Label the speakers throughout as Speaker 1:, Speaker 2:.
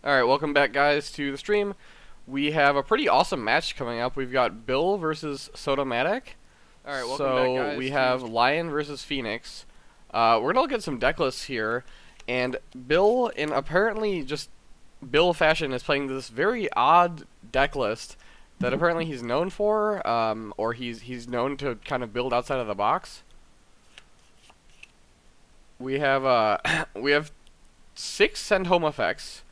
Speaker 1: Alright, welcome back guys to the stream. We have a pretty awesome match coming up. We've got Bill versus Sotomatic.
Speaker 2: Alright, welcome back,
Speaker 1: So
Speaker 2: guys.
Speaker 1: we have Lion versus Phoenix. We're gonna look at some deck lists here, and Bill, in apparently just Bill fashion, is playing this very odd deck list that apparently he's known for, or he's known to kind of build outside of the box. We have we have 6 send home effects.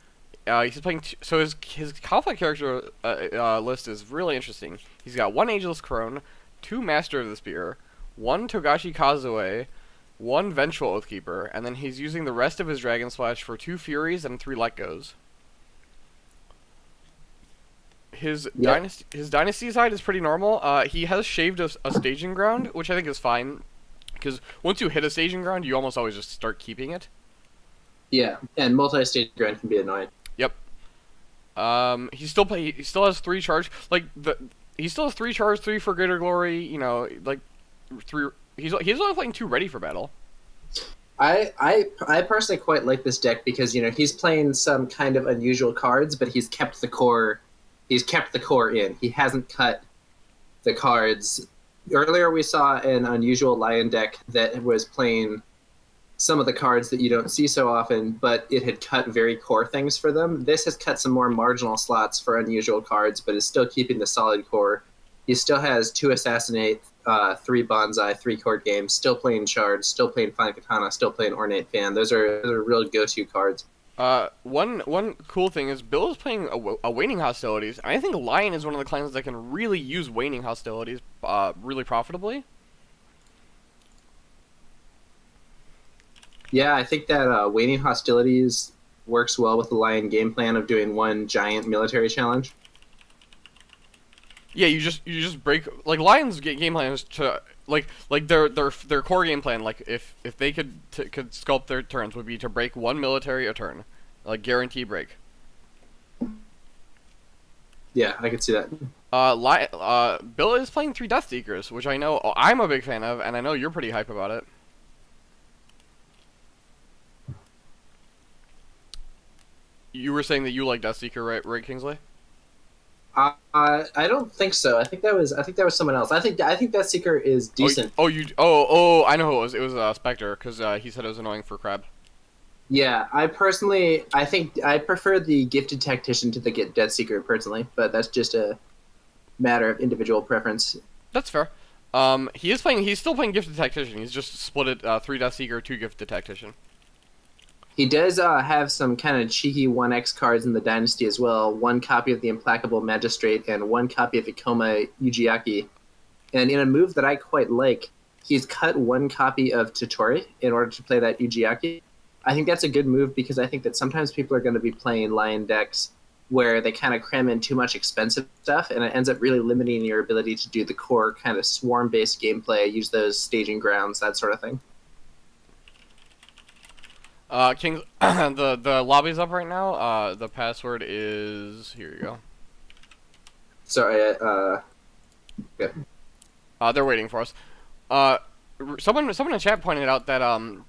Speaker 1: He's playing so his conflict character list is really interesting. He's got 1 Ageless Crone, 2 Master of the Spear, 1 Togashi Kazue, 1 Vengeful Oathkeeper, and then he's using the rest of his Dragon Splash for 2 Furies and 3 Let Goes. His dynasty side is pretty normal. He has shaved a staging ground, which I think is fine, because once you hit a staging ground, you almost always just start keeping it.
Speaker 3: Yeah, and multi-stage ground can be annoying.
Speaker 1: Yep. He still has 3 charge. He still has 3 charge, 3 for greater glory. You know, like 3. He's only playing 2 ready for battle.
Speaker 3: I personally quite like this deck because he's playing some kind of unusual cards, but he's kept the core. He's kept the core in. He hasn't cut the cards. Earlier we saw an unusual Lion deck that was playing some of the cards that you don't see so often, but it had cut very core things for them. This has cut some more marginal slots for unusual cards, but is still keeping the solid core. He still has 2 Assassinate, 3 Bonsai, 3 Court Games, still playing Charge, still playing Fine Katana, still playing Ornate Fan. Those are real go-to cards.
Speaker 1: One cool thing is Bill is playing a Waning Hostilities. I think Lion is one of the clans that can really use Waning Hostilities really profitably.
Speaker 3: Yeah, I think that Waning Hostilities works well with the Lion game plan of doing 1 giant military challenge.
Speaker 1: Yeah, you just break, like, Lion's game plan is to like their core game plan. Like if they could sculpt their turns, would be to break 1 military a turn, like guarantee break.
Speaker 3: Yeah, I could see that.
Speaker 1: Bill is playing 3 Death Seekers, which I know I'm a big fan of, and I know you're pretty hype about it. You were saying that you like Deathseeker, right, Kingsley?
Speaker 3: I don't think so. I think that was someone else. I think Deathseeker is decent.
Speaker 1: I know who it was. It was Spectre, because he said it was annoying for Crab.
Speaker 3: Yeah, I think I prefer the Gifted Tactician to the Deathseeker personally, but that's just a matter of individual preference.
Speaker 1: That's fair. He's still playing Gifted Tactician. He's just split it 3 Deathseeker, 2 Gifted Tactician.
Speaker 3: He does have some kind of cheeky 1x cards in the Dynasty as well. 1 copy of the Implacable Magistrate and 1 copy of Ikoma Ujiaki. And in a move that I quite like, he's cut 1 copy of Totori in order to play that Ujiaki. I think that's a good move because I think that sometimes people are going to be playing Lion decks where they kind of cram in too much expensive stuff, and it ends up really limiting your ability to do the core kind of swarm-based gameplay, use those staging grounds, that sort of thing.
Speaker 1: King, the lobby's up right now. The password is, here you go.
Speaker 3: Sorry, good.
Speaker 1: They're waiting for us. Someone in chat pointed out that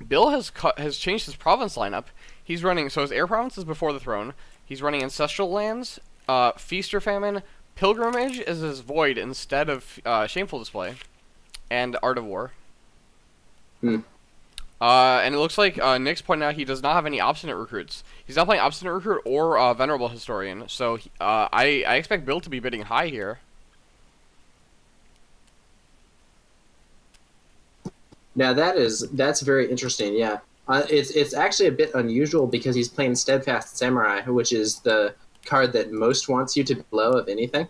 Speaker 1: Bill has changed his province lineup. He's running, so his air province is before the throne. He's running ancestral lands, feast or famine, pilgrimage is his void instead of shameful display, and art of war. And it looks like Nick's pointing out he does not have any obstinate recruits. He's not playing obstinate recruit or venerable historian. So I expect Bill to be bidding high here.
Speaker 3: Now that's very interesting. Yeah, it's actually a bit unusual because he's playing Steadfast Samurai, which is the card that most wants you to blow of anything.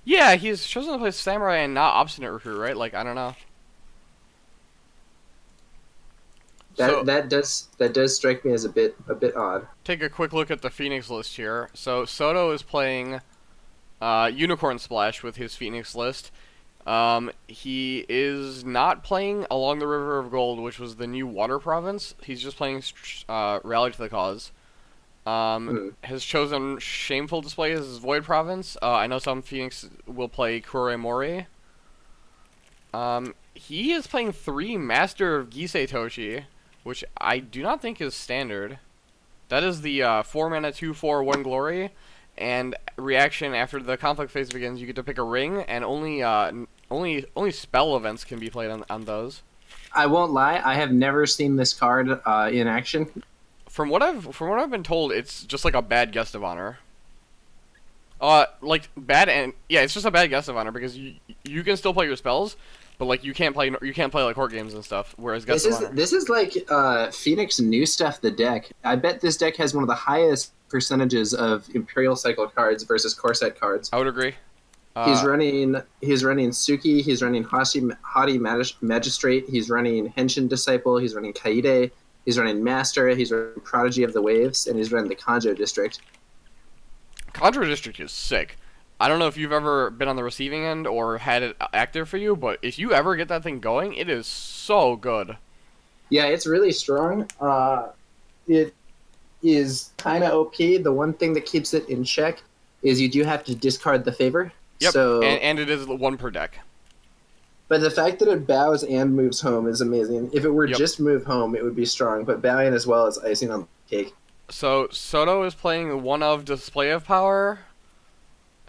Speaker 1: Yeah, he's chosen to play Samurai and not obstinate recruit, right? Like, I don't know.
Speaker 3: That does strike me as a bit odd.
Speaker 1: Take a quick look at the Phoenix list here. So Soto is playing Unicorn Splash with his Phoenix list. He is not playing Along the River of Gold, which was the new water province. He's just playing Rally to the Cause. Has chosen Shameful Display as his Void province. I know some Phoenix will play Kure Mori. He is playing 3 Master of Gisei Toshi, which I do not think is standard. That is the 4 mana 2/4 1 glory, and reaction after the conflict phase begins. You get to pick a ring, and only spell events can be played on those.
Speaker 3: I won't lie, I have never seen this card in action.
Speaker 1: From what I've been told, it's just like a bad guest of honor. Like bad and yeah, it's just a bad guest of honor because you can still play your spells, but like you can't play like court games and stuff. Whereas guest of honor.
Speaker 3: This is like Phoenix new stuff. The deck. I bet this deck has one of the highest percentages of Imperial Cycle cards versus core set cards.
Speaker 1: I would agree.
Speaker 3: He's running Suki. He's running Haughty Magistrate. He's running Henshin Disciple. He's running Kaide. He's running Master. He's running Prodigy of the Waves, and he's running the Kanjo District.
Speaker 1: Contra District is sick. I don't know if you've ever been on the receiving end or had it active for you, but if you ever get that thing going, it is so good.
Speaker 3: Yeah, it's really strong. It is kind of OP. The one thing that keeps it in check is you do have to discard the favor.
Speaker 1: Yep,
Speaker 3: so,
Speaker 1: and it is 1 per deck.
Speaker 3: But the fact that it bows and moves home is amazing. If it were
Speaker 1: Yep.
Speaker 3: just move home, it would be strong, but bowing as well is icing on the cake.
Speaker 1: So Soto is playing 1 of Display of Power.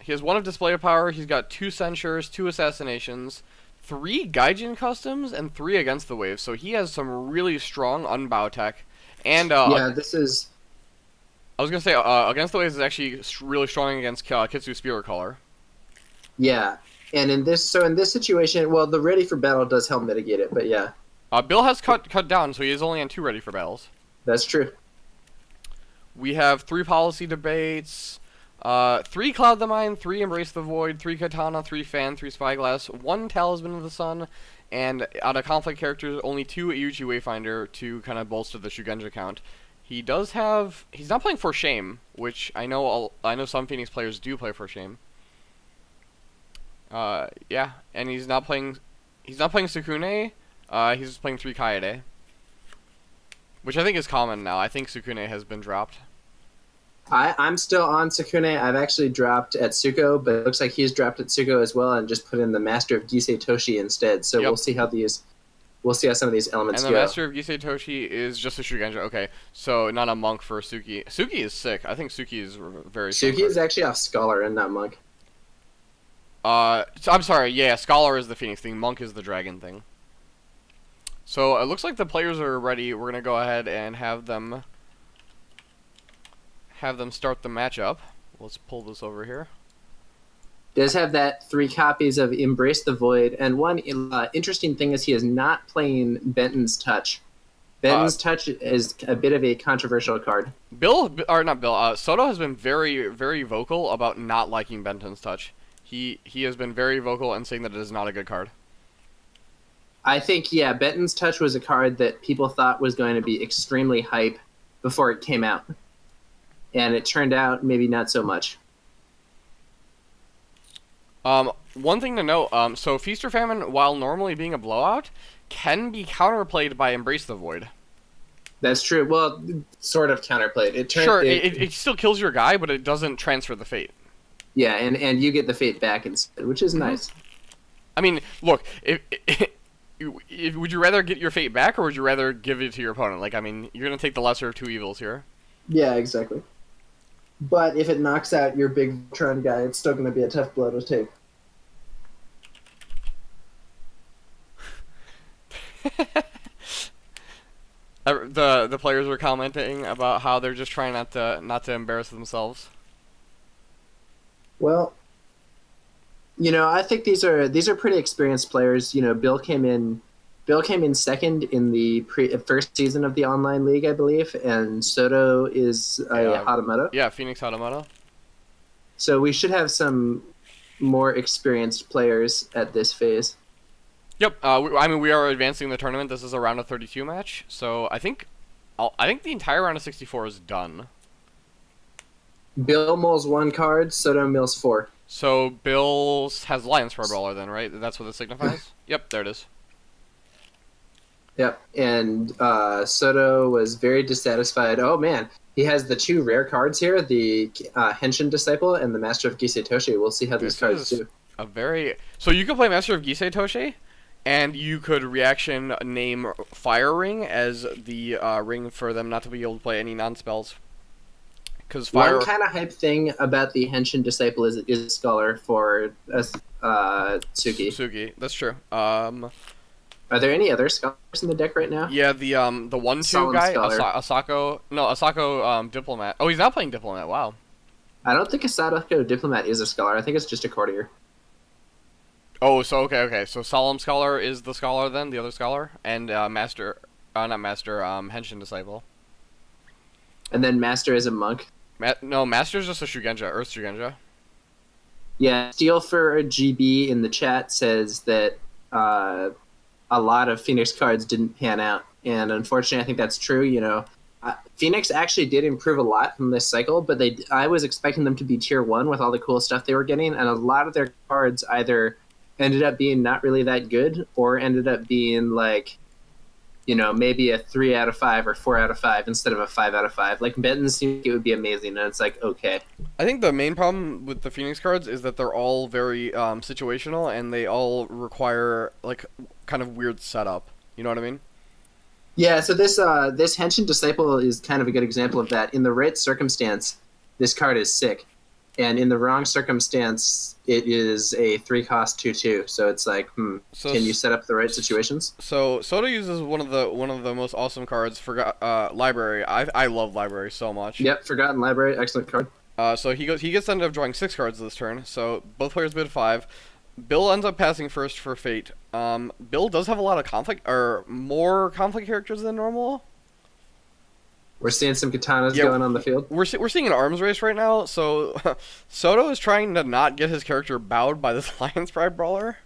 Speaker 1: He has 1 of Display of Power. He's got 2 Censures, 2 Assassinations, 3 Gaijin Customs, and 3 Against the Wave. So he has some really strong unbow tech. And
Speaker 3: This is...
Speaker 1: I was gonna say Against the Wave is actually really strong against Kitsu Spirit Color.
Speaker 3: Yeah, and in this situation, well, the Ready for Battle does help mitigate it, but yeah.
Speaker 1: Bill has cut down, so he is only on 2 Ready for Battles.
Speaker 3: That's true.
Speaker 1: We have 3 Policy Debates, 3 Cloud the Mind, 3 Embrace the Void, 3 Katana, 3 Fan, 3 Spyglass, 1 Talisman of the Sun, and out of conflict characters, only 2 Iuchi Wayfinder to kind of bolster the Shugenja count. He does have... He's not playing For Shame, which I know some Phoenix players do play For Shame. Yeah, and he's not playing Sukune, he's playing 3 Kaede. Which I think is common now. I think Sukune has been dropped.
Speaker 3: I'm still on Sukune. I've actually dropped at Tsuko, but it looks like he's dropped at Tsuko as well and just put in the Master of Gisei Toshi instead. So We'll see how some of these elements
Speaker 1: go.
Speaker 3: go.
Speaker 1: And the Master of Gisei Toshi is just a Shugenja. Okay, so not a monk for Suki. Suki is sick. I think Suki is very
Speaker 3: Suki is actually off Scholar and not Monk.
Speaker 1: I'm sorry, yeah, Scholar is the Phoenix thing, Monk is the Dragon thing. So it looks like the players are ready. We're gonna go ahead and have them start the matchup. Let's pull this over here.
Speaker 3: Does have that 3 copies of Embrace the Void, and one interesting thing is he is not playing Benton's Touch. Benton's Touch is a bit of a controversial card.
Speaker 1: Soto has been very, very vocal about not liking Benton's Touch. He has been very vocal and saying that it is not a good card.
Speaker 3: I think, yeah, Benton's Touch was a card that people thought was going to be extremely hype before it came out. And it turned out maybe not so much.
Speaker 1: One thing to note, so Feast or Famine, while normally being a blowout, can be counterplayed by Embrace the Void.
Speaker 3: That's true. Well, sort of counterplayed.
Speaker 1: It still kills your guy, but it doesn't transfer the fate.
Speaker 3: Yeah, and you get the fate back instead, which is nice.
Speaker 1: I mean, look, would you rather get your fate back, or would you rather give it to your opponent? Like, I mean, you're going to take the lesser of 2 evils here.
Speaker 3: Yeah, exactly. But if it knocks out your big Tron guy, it's still going to be a tough blow to take.
Speaker 1: The players were commenting about how they're just trying not to embarrass themselves.
Speaker 3: Well, I think these are pretty experienced players. Bill came in second in the first season of the online league, I believe, and Soto is Hatamoto.
Speaker 1: Yeah, Phoenix Hatamoto.
Speaker 3: So we should have some more experienced players at this phase.
Speaker 1: Yep. We are advancing the tournament. This is a round of 32 match, so I think the entire round of 64 is done.
Speaker 3: Bill mills 1 card, Soto mills 4.
Speaker 1: So Bill has Lions for a brawler then, right? That's what it signifies? Yep, there it is.
Speaker 3: Yep, and Soto was very dissatisfied. Oh man, he has the 2 rare cards here, the Henshin Disciple and the Master of Gisei Toshi. We'll see how these cards do.
Speaker 1: So you can play Master of Gisei Toshi, and you could reaction name Fire Ring as the ring for them not to be able to play any non-spells Because
Speaker 3: One
Speaker 1: fire
Speaker 3: kind of hype thing about the Henshin Disciple is Scholar for Suki.
Speaker 1: Sugi. That's true.
Speaker 3: Are there any other scholars in the deck right now?
Speaker 1: Yeah, the 1/2
Speaker 3: Solemn
Speaker 1: guy,
Speaker 3: Scholar.
Speaker 1: Asako. No, Asako Diplomat. Oh, he's not playing Diplomat. Wow.
Speaker 3: I don't think a Sadako Diplomat is a scholar. I think it's just a courtier.
Speaker 1: Oh, so okay. So Solemn Scholar is the scholar then, the other scholar, and Master, not Master, Henshin Disciple.
Speaker 3: And then Master is a monk.
Speaker 1: No, Master's just a Shugenja, Earth Shugenja.
Speaker 3: Yeah, Steel for a GB in the chat says that a lot of Phoenix cards didn't pan out, and unfortunately, I think that's true. Phoenix actually did improve a lot from this cycle, but I was expecting them to be tier 1 with all the cool stuff they were getting, and a lot of their cards either ended up being not really that good or ended up being like, maybe a 3 out of 5 or 4 out of 5 instead of a 5 out of 5. Like Benton seemed it would be amazing, and it's like, okay.
Speaker 1: I think the main problem with the Phoenix cards is that they're all very situational, and they all require like kind of weird setup. You know what I mean?
Speaker 3: Yeah, so this Henshin Disciple is kind of a good example of that. In the right circumstance, this card is sick. And in the wrong circumstance, it is a 3-cost 2/2. So it's like,
Speaker 1: So
Speaker 3: can you set up the right situations?
Speaker 1: So Soto uses one of the most awesome cards, Library. I love Library so much.
Speaker 3: Yep, Forgotten Library, excellent card.
Speaker 1: So he gets to end up drawing 6 cards this turn. So both players bid 5. Bill ends up passing first for Fate. Bill does have a lot of conflict, or more conflict characters than normal.
Speaker 3: We're seeing some katanas going on the field.
Speaker 1: We're seeing an arms race right now. So Soto is trying to not get his character bowed by this Lion's Pride brawler.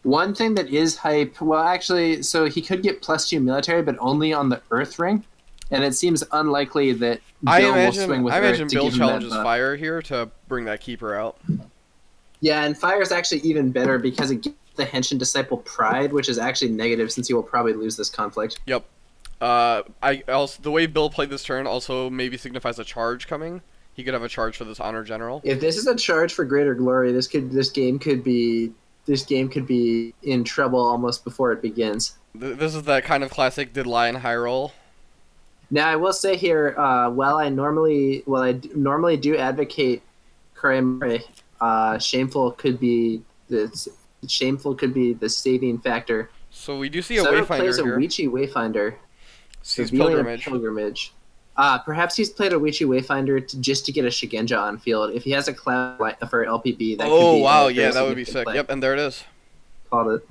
Speaker 3: One thing that is hype, well, actually, so he could get +2 military, but only on the Earth ring, and it seems unlikely that Bill will swing with
Speaker 1: I
Speaker 3: Earth
Speaker 1: imagine
Speaker 3: to
Speaker 1: Bill
Speaker 3: give him that
Speaker 1: challenges
Speaker 3: buff.
Speaker 1: Fire here to bring that keeper out.
Speaker 3: Yeah, and Fire is actually even better because it gives the Henshin Disciple Pride, which is actually negative since he will probably lose this conflict.
Speaker 1: Yep. The way Bill played this turn also maybe signifies a charge coming. He could have a charge for this Honor General.
Speaker 3: If this is a charge for Greater Glory, this game could be in trouble almost before it begins.
Speaker 1: This is that kind of classic did Lion high roll.
Speaker 3: Now I will say here, while I normally do advocate Kuremare, shameful could be the saving factor.
Speaker 1: So we do see a
Speaker 3: Soto
Speaker 1: Wayfinder
Speaker 3: plays a
Speaker 1: here.
Speaker 3: Wichi Wayfinder.
Speaker 1: Sees
Speaker 3: Revealing
Speaker 1: Pilgrimage.
Speaker 3: a pilgrimage. Perhaps he's played a Wichi Wayfinder just to get a Shigenja on field. If he has a cloud for LPB, that could be.
Speaker 1: Oh wow,
Speaker 3: a very
Speaker 1: yeah, that would be
Speaker 3: significant
Speaker 1: sick.
Speaker 3: play.
Speaker 1: Yep, and there it is.
Speaker 3: Called it.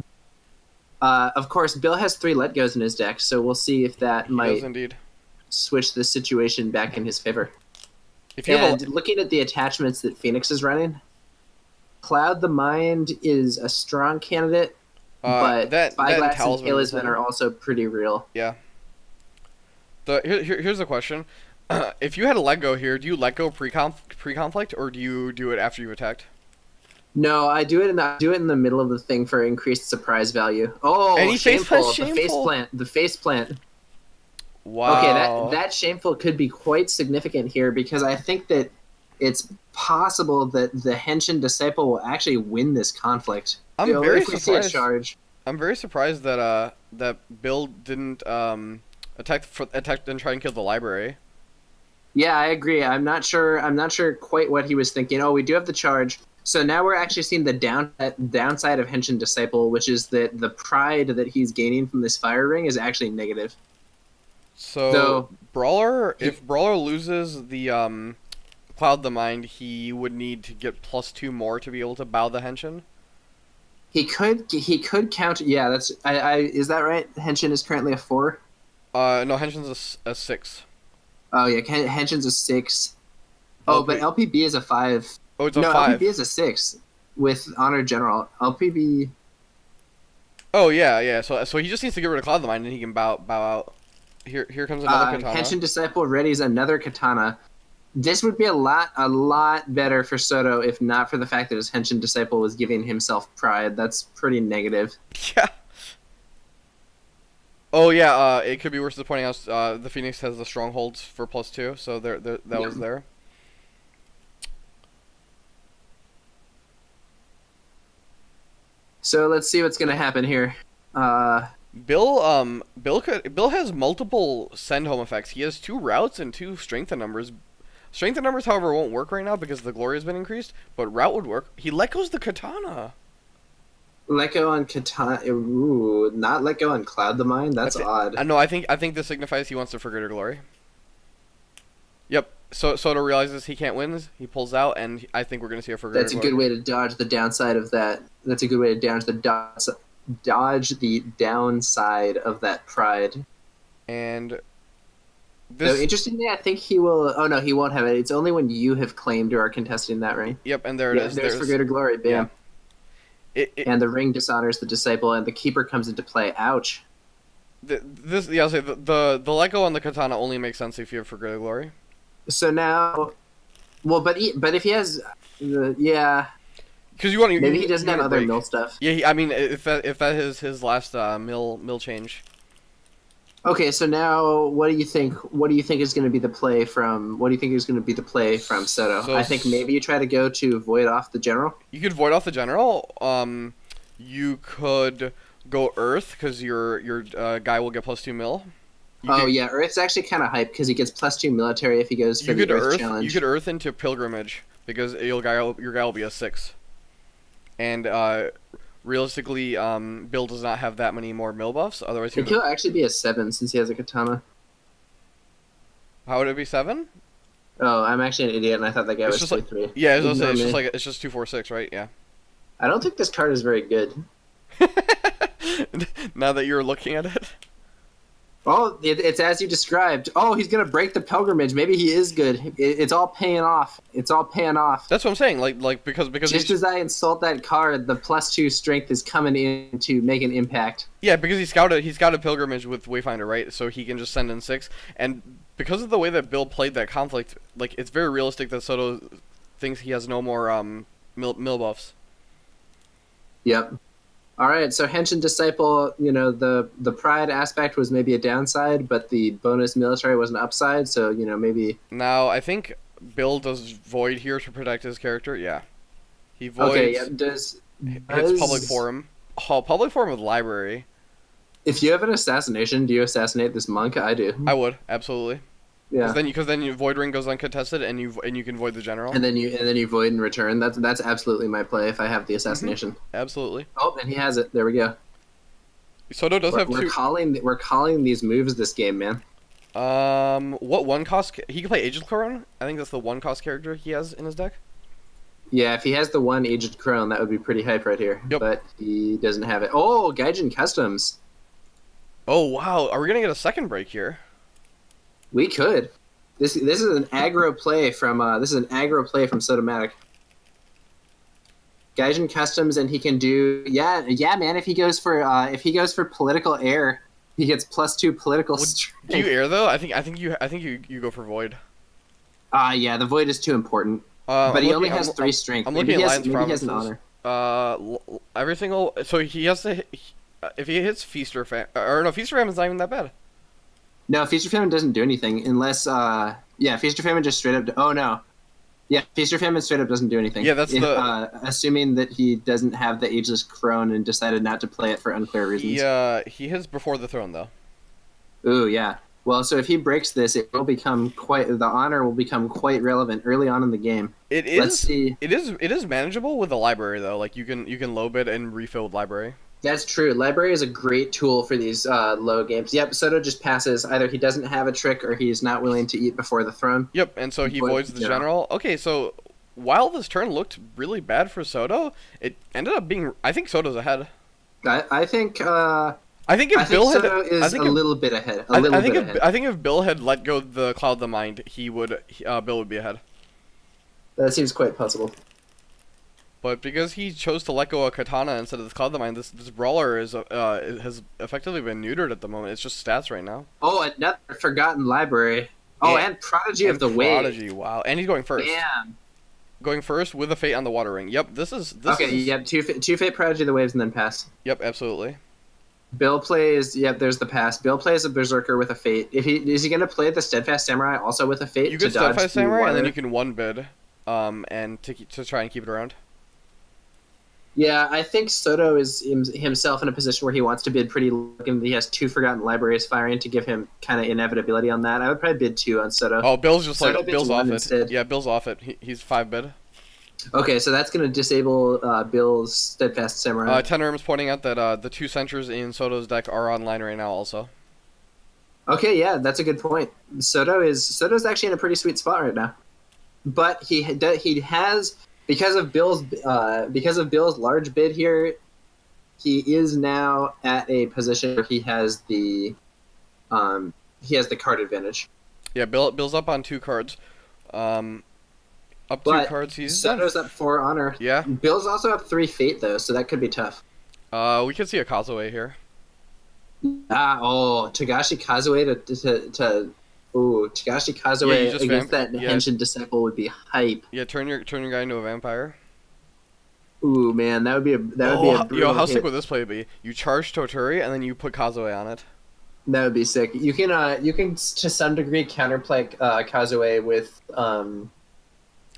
Speaker 3: Of course, Bill has 3 Let Goes in his deck, so we'll see if that
Speaker 1: He
Speaker 3: might
Speaker 1: does indeed.
Speaker 3: switch the situation back in his favor.
Speaker 1: If you have
Speaker 3: And looking at the attachments that Phoenix is running, Cloud the Mind is a strong candidate, but Spyglass and Talisman are also pretty real.
Speaker 1: Yeah. Here's the question: if you had a let go here, do you let go pre-conflict, or do you do it after you've attacked?
Speaker 3: No, I do it in the middle of the thing for increased surprise value. Oh,
Speaker 1: And he
Speaker 3: shameful!
Speaker 1: faceplants
Speaker 3: The face plant.
Speaker 1: Wow.
Speaker 3: Okay, that shameful could be quite significant here because I think that it's possible that the Henshin Disciple will actually win this conflict.
Speaker 1: I'm very
Speaker 3: if we see a
Speaker 1: surprised.
Speaker 3: charge.
Speaker 1: I'm very surprised that Bill didn't attack and try and kill the library.
Speaker 3: Yeah, I agree. I'm not sure quite what he was thinking. Oh, we do have the charge. So now we're actually seeing the downside of Henshin Disciple, which is that the pride that he's gaining from this fire ring is actually negative.
Speaker 1: So Brawler, if Brawler loses the Cloud the Mind, he would need to get +2 more to be able to bow the Henshin.
Speaker 3: He could count. Yeah, that's is that right? Henshin is currently a 4.
Speaker 1: No, Henshin's a 6.
Speaker 3: Oh yeah, Henshin's a 6. Oh, but LPB is a 5.
Speaker 1: Oh, it's a
Speaker 3: no,
Speaker 1: 5.
Speaker 3: LPB is a 6 with Honor General. LPB.
Speaker 1: Oh yeah. So he just needs to get rid of Cloud the Mind, and he can bow out. Here comes another katana.
Speaker 3: Henshin Disciple readies another katana. This would be a lot better for Soto if not for the fact that his Henshin Disciple was giving himself pride. That's pretty negative.
Speaker 1: Yeah. Oh yeah. It could be worth pointing out. The Phoenix has the strongholds for +2, so that was there.
Speaker 3: So let's see what's gonna happen here.
Speaker 1: Bill has multiple send home effects. He has 2 routes and 2 strengthen numbers. Strength in numbers, however, won't work right now because the glory has been increased, but route would work. He let goes the katana.
Speaker 3: Let go on Katana. Ooh, not let go on Cloud the Mind. That's odd.
Speaker 1: No, I think this signifies he wants to for greater glory. Yep. So Soto realizes he can't win. He pulls out, and I think we're going to see a for greater
Speaker 3: That's a
Speaker 1: glory.
Speaker 3: good way to dodge the downside of that. That's a good way to dodge the downside of that pride.
Speaker 1: And
Speaker 3: So interestingly, I think he will. Oh no, he won't have it. It's only when you have claimed or are contesting that ring.
Speaker 1: Yep, and there it is.
Speaker 3: There's for greater glory. Bam.
Speaker 1: Yeah.
Speaker 3: And the ring dishonors the disciple, and the keeper comes into play. Ouch.
Speaker 1: I'll say the let go on the katana only makes sense if you have for greater glory.
Speaker 3: So now, well, but if he has, yeah,
Speaker 1: because you want to
Speaker 3: maybe he doesn't have other mill stuff.
Speaker 1: Yeah, I mean, if that is his last mill change.
Speaker 3: Okay, so now what do you think? What do you think is going to be the play from? What do you think is going to be the play from Soto?
Speaker 1: So,
Speaker 3: I think maybe you try to go to void off the general.
Speaker 1: You could void off the general. You could go Earth because your guy will get +2 mil.
Speaker 3: Yeah, Earth's actually kind of hype because he gets +2 military if he goes for the Earth challenge.
Speaker 1: You could Earth into Pilgrimage because your guy will be a 6. And realistically, Bill does not have that many more mill buffs. Otherwise,
Speaker 3: he'll actually be a 7 since he has a katana.
Speaker 1: How would it be 7?
Speaker 3: Oh, I'm actually an idiot, and I thought that guy was 3.
Speaker 1: Yeah, it's just 2, 4, 6, right? Yeah.
Speaker 3: I don't think this card is very good.
Speaker 1: Now that you're looking at it.
Speaker 3: Oh, it's as you described. Oh, he's gonna break the pilgrimage. Maybe he is good. It's all paying off. It's all paying off.
Speaker 1: That's what I'm saying. Like because
Speaker 3: just as I insult that card, the +2 strength is coming in to make an impact.
Speaker 1: Yeah, because he's got a pilgrimage with Wayfinder, right? So he can just send in 6. And because of the way that Bill played that conflict, like it's very realistic that Soto thinks he has no more mill buffs.
Speaker 3: Yep. All right, so Henshin Disciple, the pride aspect was maybe a downside, but the bonus military was an upside, so, maybe...
Speaker 1: Now, I think Bill does Void here to protect his character, yeah. He voids...
Speaker 3: Okay, yeah,
Speaker 1: hits Public Forum. Oh, Public Forum with Library.
Speaker 3: If you have an assassination, do you assassinate this monk? I do.
Speaker 1: I would, absolutely.
Speaker 3: Yeah.
Speaker 1: Because then your Void Ring goes uncontested, and you can void the general.
Speaker 3: And then you void in return. That's absolutely my play if I have the assassination.
Speaker 1: Mm-hmm. Absolutely.
Speaker 3: Oh, and he has it. There we go.
Speaker 1: Soto does have two.
Speaker 3: We're calling these moves this game, man.
Speaker 1: What 1 cost? He can play Aged Clone. I think that's the 1 cost character he has in his deck.
Speaker 3: Yeah, if he has the 1 Aged Crone, that would be pretty hype right here.
Speaker 1: Yep.
Speaker 3: But he doesn't have it. Oh, Gaijin Customs.
Speaker 1: Oh wow, are we gonna get a second break here?
Speaker 3: We could. This is an aggro play from Sotomatic. Gaijin Customs, and he can do man. If he goes for political air, he gets +2 political strength.
Speaker 1: Do you air though? I think you go for Void.
Speaker 3: Yeah, the Void is too important. But he only has 3 strength.
Speaker 1: I'm looking at Lion's
Speaker 3: Promises. He has an honor.
Speaker 1: Every single so he has to if he hits Feast or Famine, or no, Feast or Famine is not even that bad.
Speaker 3: No, Feast or Famine doesn't do anything unless, Feast or Famine just straight up... Oh, no. Yeah, Feast or Famine straight up doesn't do anything.
Speaker 1: Yeah, that's
Speaker 3: assuming that he doesn't have the Ageless Crone and decided not to play it for unclear reasons.
Speaker 1: He hits Before the Throne, though.
Speaker 3: Ooh, yeah. Well, so if he breaks this, the honor will become quite relevant early on in the game. Let's see.
Speaker 1: It is manageable with the library, though. Like, you can low bid and refill with library.
Speaker 3: That's true. Library is a great tool for these low games. Yep, Soto just passes. Either he doesn't have a trick or he's not willing to eat before the throne.
Speaker 1: Yep, and so he voids the general. Okay, so while this turn looked really bad for Soto, it ended up being... I think Soto's ahead.
Speaker 3: I think
Speaker 1: Soto
Speaker 3: is a little bit ahead.
Speaker 1: I think if Bill had let go the Cloud the Mind, Bill would be ahead.
Speaker 3: That seems quite possible.
Speaker 1: But because he chose to let go of Katana instead of the Cloud the Mind, this brawler has effectively been neutered at the moment. It's just stats right now.
Speaker 3: Oh, another forgotten library. Oh, and Prodigy of the Wave.
Speaker 1: Prodigy, wow. And he's going first.
Speaker 3: Damn.
Speaker 1: Going first with a Fate on the Water Ring. Yep, this is...
Speaker 3: Yep, two Fate Prodigy of the Waves and then pass.
Speaker 1: Yep, absolutely.
Speaker 3: Bill plays... Yep, there's the pass. Bill plays a Berserker with a Fate. Is he going to play the Steadfast Samurai also with a Fate?
Speaker 1: You can Steadfast Samurai, and then you can 1 bid and to try and keep it around.
Speaker 3: Yeah, I think Soto is himself in a position where he wants to bid pretty low, and he has two Forgotten Libraries firing to give him kind of inevitability on that. I would probably bid two on Soto.
Speaker 1: Oh, Bill's just
Speaker 3: Soto
Speaker 1: like
Speaker 3: bids
Speaker 1: Bill's
Speaker 3: one
Speaker 1: off it.
Speaker 3: instead.
Speaker 1: Yeah, Bill's off it. He's 5 bid.
Speaker 3: Okay, so that's going to disable Bill's Steadfast Samurai.
Speaker 1: Tenor is pointing out that the 2 Centaurs in Soto's deck are online right now also.
Speaker 3: Okay, yeah, that's a good point. Soto's actually in a pretty sweet spot right now, but he has because of Bill's large bid here, he is now at a position where he has the card advantage.
Speaker 1: Yeah, Bill's up on 2 cards. Up 2
Speaker 3: But
Speaker 1: cards. He's
Speaker 3: Soto's
Speaker 1: done.
Speaker 3: up 4 honor.
Speaker 1: Yeah.
Speaker 3: Bill's also up 3 fate though, so that could be tough.
Speaker 1: We could see a Kazuya here.
Speaker 3: Tagashi Kazue Tagashi Kazue against that Henshin Disciple would be hype.
Speaker 1: Yeah, turn your guy into a vampire.
Speaker 3: Ooh man, that would be a brutal
Speaker 1: how
Speaker 3: hit.
Speaker 1: sick would this play be? You charge Toturi and then you put Kazuya on it.
Speaker 3: That would be sick. You can to some degree counterplay Kazue with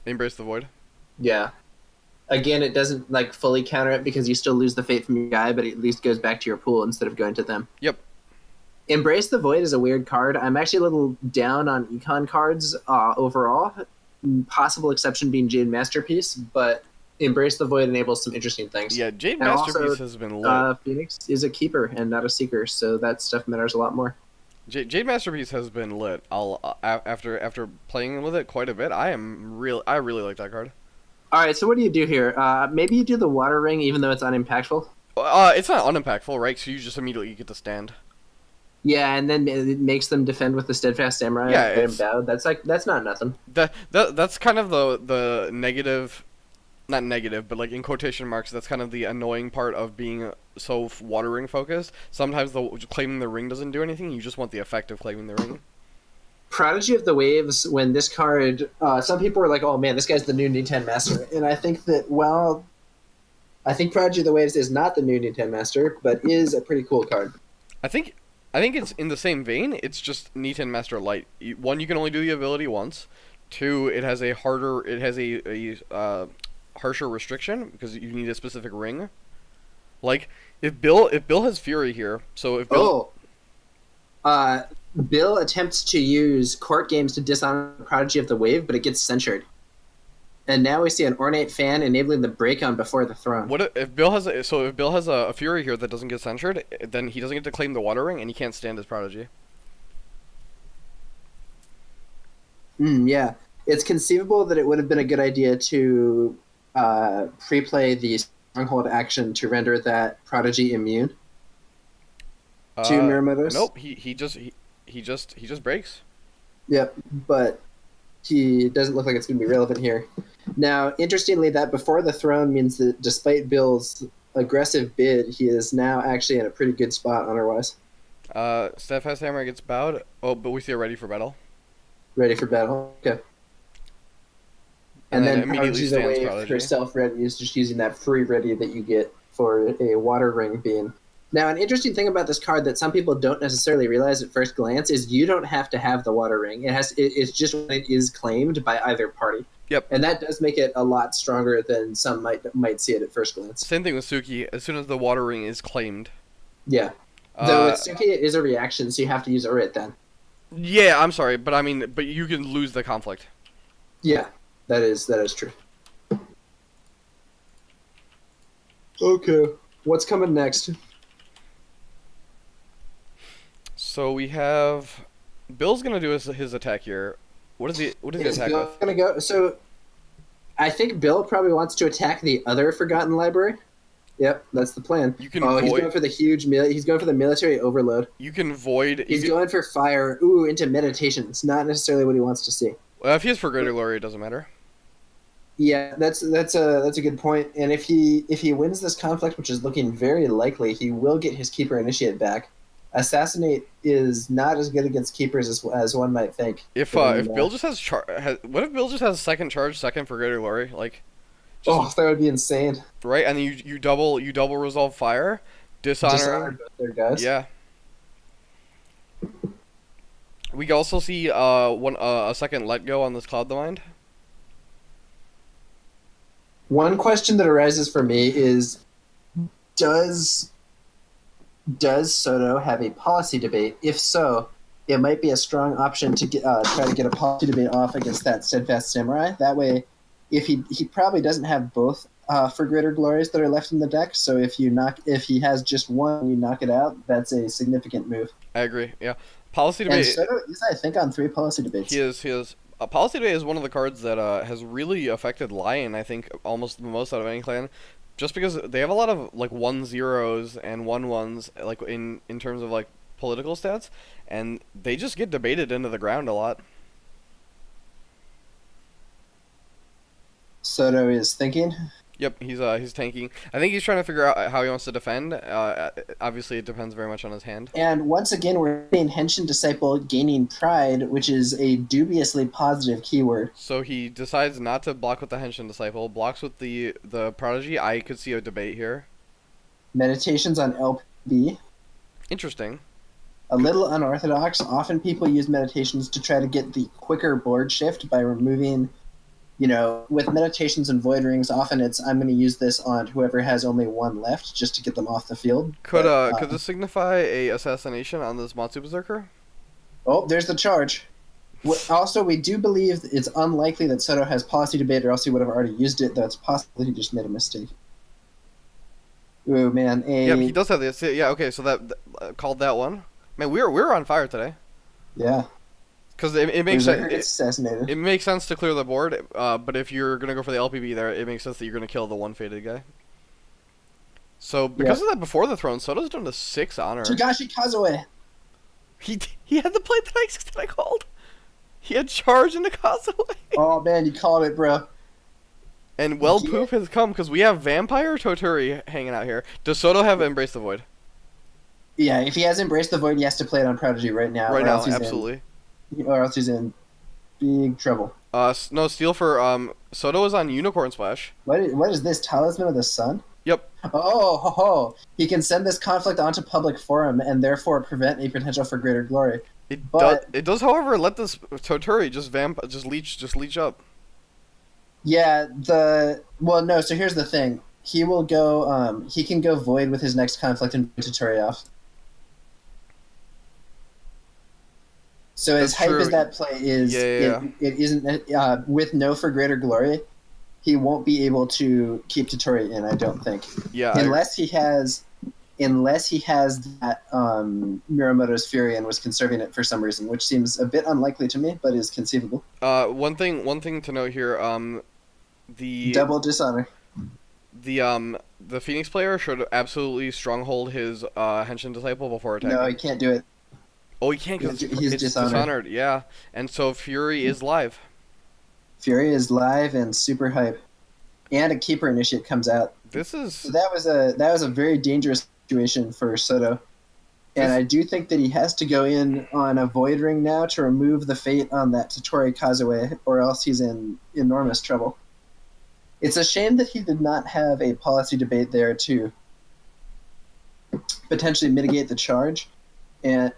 Speaker 1: Embrace the Void.
Speaker 3: Yeah. Again, it doesn't like fully counter it because you still lose the fate from your guy, but it at least goes back to your pool instead of going to them.
Speaker 1: Yep.
Speaker 3: Embrace the Void is a weird card. I'm actually a little down on econ cards overall. Possible exception being Jade Masterpiece, but Embrace the Void enables some interesting things.
Speaker 1: Yeah, Jade
Speaker 3: And
Speaker 1: Masterpiece
Speaker 3: also,
Speaker 1: has been lit.
Speaker 3: Phoenix is a keeper and not a seeker, so that stuff matters a lot more.
Speaker 1: Jade Masterpiece has been lit. After playing with it quite a bit, I really like that card.
Speaker 3: All right, so what do you do here? Maybe you do the Water Ring, even though it's unimpactful.
Speaker 1: It's not unimpactful, right? So you just immediately get the stand.
Speaker 3: Yeah, and then it makes them defend with the Steadfast Samurai.
Speaker 1: Yeah,
Speaker 3: that's not nothing.
Speaker 1: That's kind of the negative, not negative, but like in quotation marks. That's kind of the annoying part of being so Water Ring focused. Sometimes claiming the ring doesn't do anything. You just want the effect of claiming the ring.
Speaker 3: Prodigy of the Waves, when this card, some people were like, "Oh man, this guy's the new Nintendo Master," and I think that I think Prodigy of the Waves is not the new Nintendo Master, but is a pretty cool card.
Speaker 1: I think it's in the same vein. It's just Nintendo Master Light. One, you can only do the ability once. 2, it has a harsher restriction because you need a specific ring. Like if Bill has Fury here, so if Bill
Speaker 3: Bill attempts to use court games to dishonor Prodigy of the Wave, but it gets censured. And now we see an Ornate Fan enabling the break on Before the Throne.
Speaker 1: What if Bill has a Fury here that doesn't get censured? Then he doesn't get to claim the Water Ring, and he can't stand his Prodigy.
Speaker 3: Yeah, it's conceivable that it would have been a good idea to pre-play the Stronghold action to render that Prodigy immune to Mirumoto's.
Speaker 1: Nope, he just breaks.
Speaker 3: Yep, but he doesn't look like it's going to be relevant here. Now, interestingly, that Before the Throne means that despite Bill's aggressive bid, he is now actually in a pretty good spot honor-wise.
Speaker 1: Steadfast Samurai gets bowed. Oh, but we see a ready for battle.
Speaker 3: Ready for battle. Okay. And then immediately stands Prodigy. Herself ready is just using that free ready that you get for a Water Ring beam. Now, an interesting thing about this card that some people don't necessarily realize at first glance is you don't have to have the Water Ring. It's just when it is claimed by either party.
Speaker 1: Yep.
Speaker 3: And that does make it a lot stronger than some might see it at first glance.
Speaker 1: Same thing with Suki. As soon as the Water Ring is claimed.
Speaker 3: Yeah. Though with Suki, it is a reaction, so you have to use Urit then.
Speaker 1: Yeah, I'm sorry, but you can lose the conflict.
Speaker 3: Yeah, that is true. Okay, what's coming next?
Speaker 1: So we have Bill's gonna do his attack here. What is he attack
Speaker 3: Bill
Speaker 1: with?
Speaker 3: Gonna go? So, I think Bill probably wants to attack the other Forgotten Library. Yep, that's the plan.
Speaker 1: You can
Speaker 3: he's going for the he's going for the military overload.
Speaker 1: You can void.
Speaker 3: He's going for fire. Ooh, into meditation. It's not necessarily what he wants to see.
Speaker 1: Well, if he has for greater glory, it doesn't matter.
Speaker 3: Yeah, that's a good point. And if he wins this conflict, which is looking very likely, he will get his Keeper Initiate back. Assassinate is not as good against keepers as one might think.
Speaker 1: If Bill just has what if Bill just has second charge, second for greater glory, like?
Speaker 3: That would be insane.
Speaker 1: Right, and then you double resolve fire, dishonor
Speaker 3: both their guys.
Speaker 1: Yeah. We can also see a second let go on this Cloud the Mind.
Speaker 3: One question that arises for me is does does Soto have a policy debate? If so, it might be a strong option to try to get a policy debate off against that steadfast samurai. That way, if he probably doesn't have both for greater glories that are left in the deck. So if he has just one, you knock it out. That's a significant move.
Speaker 1: I agree. Yeah, policy
Speaker 3: And
Speaker 1: debate.
Speaker 3: Soto is, I think, on 3 policy
Speaker 1: He
Speaker 3: debates.
Speaker 1: is. He is. Policy debate is one of the cards that has really affected Lion. I think almost the most out of any clan, just because they have a lot of like 1-0s and 1-1s, like in terms of like political stats, and they just get debated into the ground a lot.
Speaker 3: Soto is thinking.
Speaker 1: Yep, he's tanking. I think he's trying to figure out how he wants to defend. Obviously, it depends very much on his hand.
Speaker 3: And once again, we're seeing Henshin Disciple gaining pride, which is a dubiously positive keyword.
Speaker 1: So he decides not to block with the Henshin Disciple, blocks with the Prodigy. I could see a debate here.
Speaker 3: Meditations on LP.
Speaker 1: Interesting.
Speaker 3: A little unorthodox. Often people use meditations to try to get the quicker board shift by removing, with meditations and void rings, often it's I'm going to use this on whoever has only one left just to get them off the field.
Speaker 1: Could this signify a assassination on this Matsu Berserker?
Speaker 3: Oh, there's the charge. Also, we do believe it's unlikely that Soto has policy debate, or else he would have already used it, though it's possible he just made a mistake. Ooh, man.
Speaker 1: Yeah, he does have this. Yeah, okay, so that called that one. Man, we're on fire today.
Speaker 3: Yeah.
Speaker 1: Because it makes sense.
Speaker 3: Assassinated.
Speaker 1: It makes sense to clear the board, but if you're gonna go for the LPB there, it makes sense that you're gonna kill the one faded guy. So because of that, before the throne, Soto's done a 6 honor.
Speaker 3: Togashi Kazue.
Speaker 1: He had the play that I called. He had charge into Kazue.
Speaker 3: Oh man, you called it, bro.
Speaker 1: And poop has come because we have Vampire Toturi hanging out here. Does Soto have Embrace the Void?
Speaker 3: Yeah, if he has Embraced the Void, he has to play it on Prodigy right now.
Speaker 1: Right now, absolutely.
Speaker 3: Or else he's in big trouble.
Speaker 1: No, steal for Soto is on Unicorn Splash.
Speaker 3: What is this? Talisman of the Sun?
Speaker 1: Yep.
Speaker 3: Oh, ho, ho. He can send this conflict onto public forum and therefore prevent a potential for greater glory.
Speaker 1: It does, however, let this Toturi just leech up.
Speaker 3: Yeah, no, so here's the thing. He will go he can go void with his next conflict and Toturi off. So as hype as that play is, it isn't with no for greater glory. He won't be able to keep Toturi in, I don't think.
Speaker 1: Yeah.
Speaker 3: Unless he has that Muramoto's Fury and was conserving it for some reason, which seems a bit unlikely to me, but is conceivable.
Speaker 1: One thing to note here, the
Speaker 3: double dishonor.
Speaker 1: The Phoenix player should absolutely stronghold his Henshin Disciple before attacking.
Speaker 3: No, he can't do it.
Speaker 1: Oh, he can't because
Speaker 3: he's
Speaker 1: it's
Speaker 3: dishonored.
Speaker 1: Yeah, and so Fury is live.
Speaker 3: Fury is live and super hype, and a Keeper Initiate comes out. So that was a very dangerous situation for Soto, and I do think that he has to go in on a Void Ring now to remove the fate on that Toturi Kazue, or else he's in enormous trouble. It's a shame that he did not have a policy debate there to potentially mitigate the charge,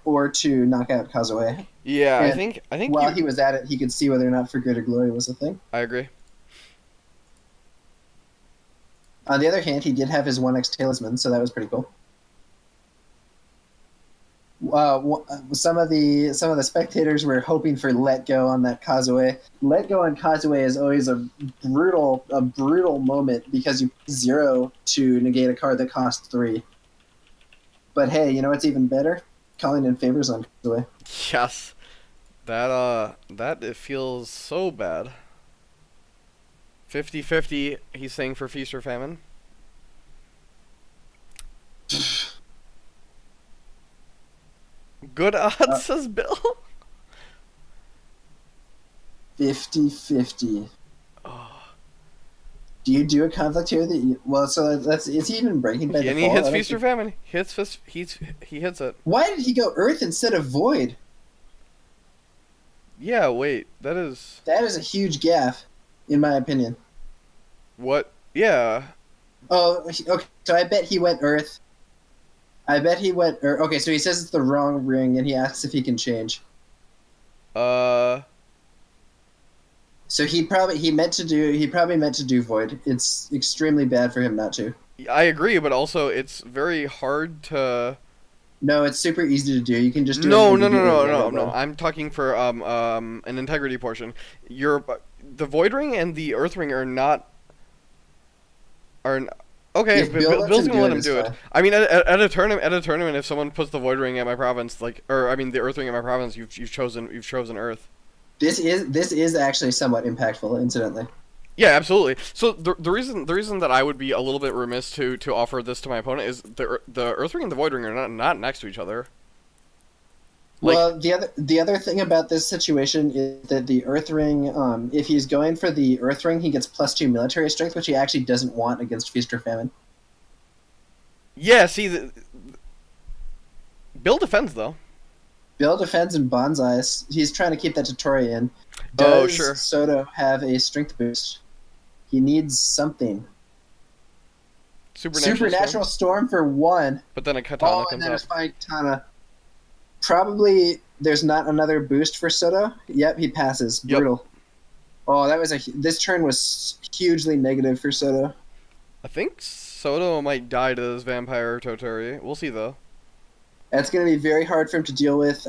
Speaker 3: or to knock out Kazue.
Speaker 1: Yeah, and I think
Speaker 3: while he was at it, he could see whether or not For Greater Glory was a thing.
Speaker 1: I agree.
Speaker 3: On the other hand, he did have his 1x Talisman, so that was pretty cool. Some of the spectators were hoping for Let Go on that Kazue. Let Go on Kazue is always a brutal moment because you pay 0 to negate a card that costs 3. But hey, you know what's even better? Calling in favors on Kazue.
Speaker 1: Yes. That it feels so bad. 50-50, he's saying for Feast or Famine. Good odds, says Bill.
Speaker 3: 50-50. Oh. Do you do a conflict here is he even breaking by default?
Speaker 1: And he hits Feast or Famine. He hits it.
Speaker 3: Why did he go Earth instead of Void?
Speaker 1: Yeah, wait, that is
Speaker 3: a huge gaffe, in my opinion.
Speaker 1: What? Yeah.
Speaker 3: Oh, okay. So I bet he went Earth. Okay, so he says it's the wrong ring, and he asks if he can change.
Speaker 2: So he probably meant to do Void. It's extremely bad for him not to.
Speaker 1: I agree, but also it's very hard to.
Speaker 2: No, it's super easy to do. You can just do it
Speaker 1: No, no, no,
Speaker 2: immediately
Speaker 1: no,
Speaker 2: at the end
Speaker 1: no,
Speaker 2: of
Speaker 1: no.
Speaker 2: run.
Speaker 1: I'm talking for an integrity portion. Your the Void Ring and the Earth Ring are okay.
Speaker 2: If Bill lets
Speaker 1: Bill's
Speaker 2: him
Speaker 1: gonna
Speaker 2: do
Speaker 1: let
Speaker 2: it,
Speaker 1: him
Speaker 2: it's
Speaker 1: do it.
Speaker 2: fine.
Speaker 1: I mean, at a tournament, if someone puts the Void Ring at my province, like, or I mean, the Earth Ring at my province, you've chosen Earth.
Speaker 2: This is actually somewhat impactful, incidentally.
Speaker 1: Yeah, absolutely. So the reason that I would be a little bit remiss to offer this to my opponent is the Earth Ring and the Void Ring are not next to each other. Like,
Speaker 2: Well, the other thing about this situation is that the Earth Ring, if he's going for the Earth Ring, he gets +2 military strength, which he actually doesn't want against Feast or Famine.
Speaker 1: yeah, see, Bill defends though.
Speaker 2: Bill defends and bonsais. He's trying to keep that Totori in.
Speaker 1: Oh,
Speaker 2: Does
Speaker 1: sure.
Speaker 2: Soto have a strength boost? He needs something.
Speaker 1: Supernatural Storm.
Speaker 2: Storm for 1.
Speaker 1: But then a katana
Speaker 2: Oh, and
Speaker 1: comes
Speaker 2: then a
Speaker 1: up.
Speaker 2: fine katana. Probably there's not another boost for Soto. Yep, he passes.
Speaker 1: Yep.
Speaker 2: Brutal. Oh, this turn was hugely negative for Soto.
Speaker 1: I think Soto might die to this vampire Totori. We'll see though.
Speaker 2: That's going to be very hard for him to deal with.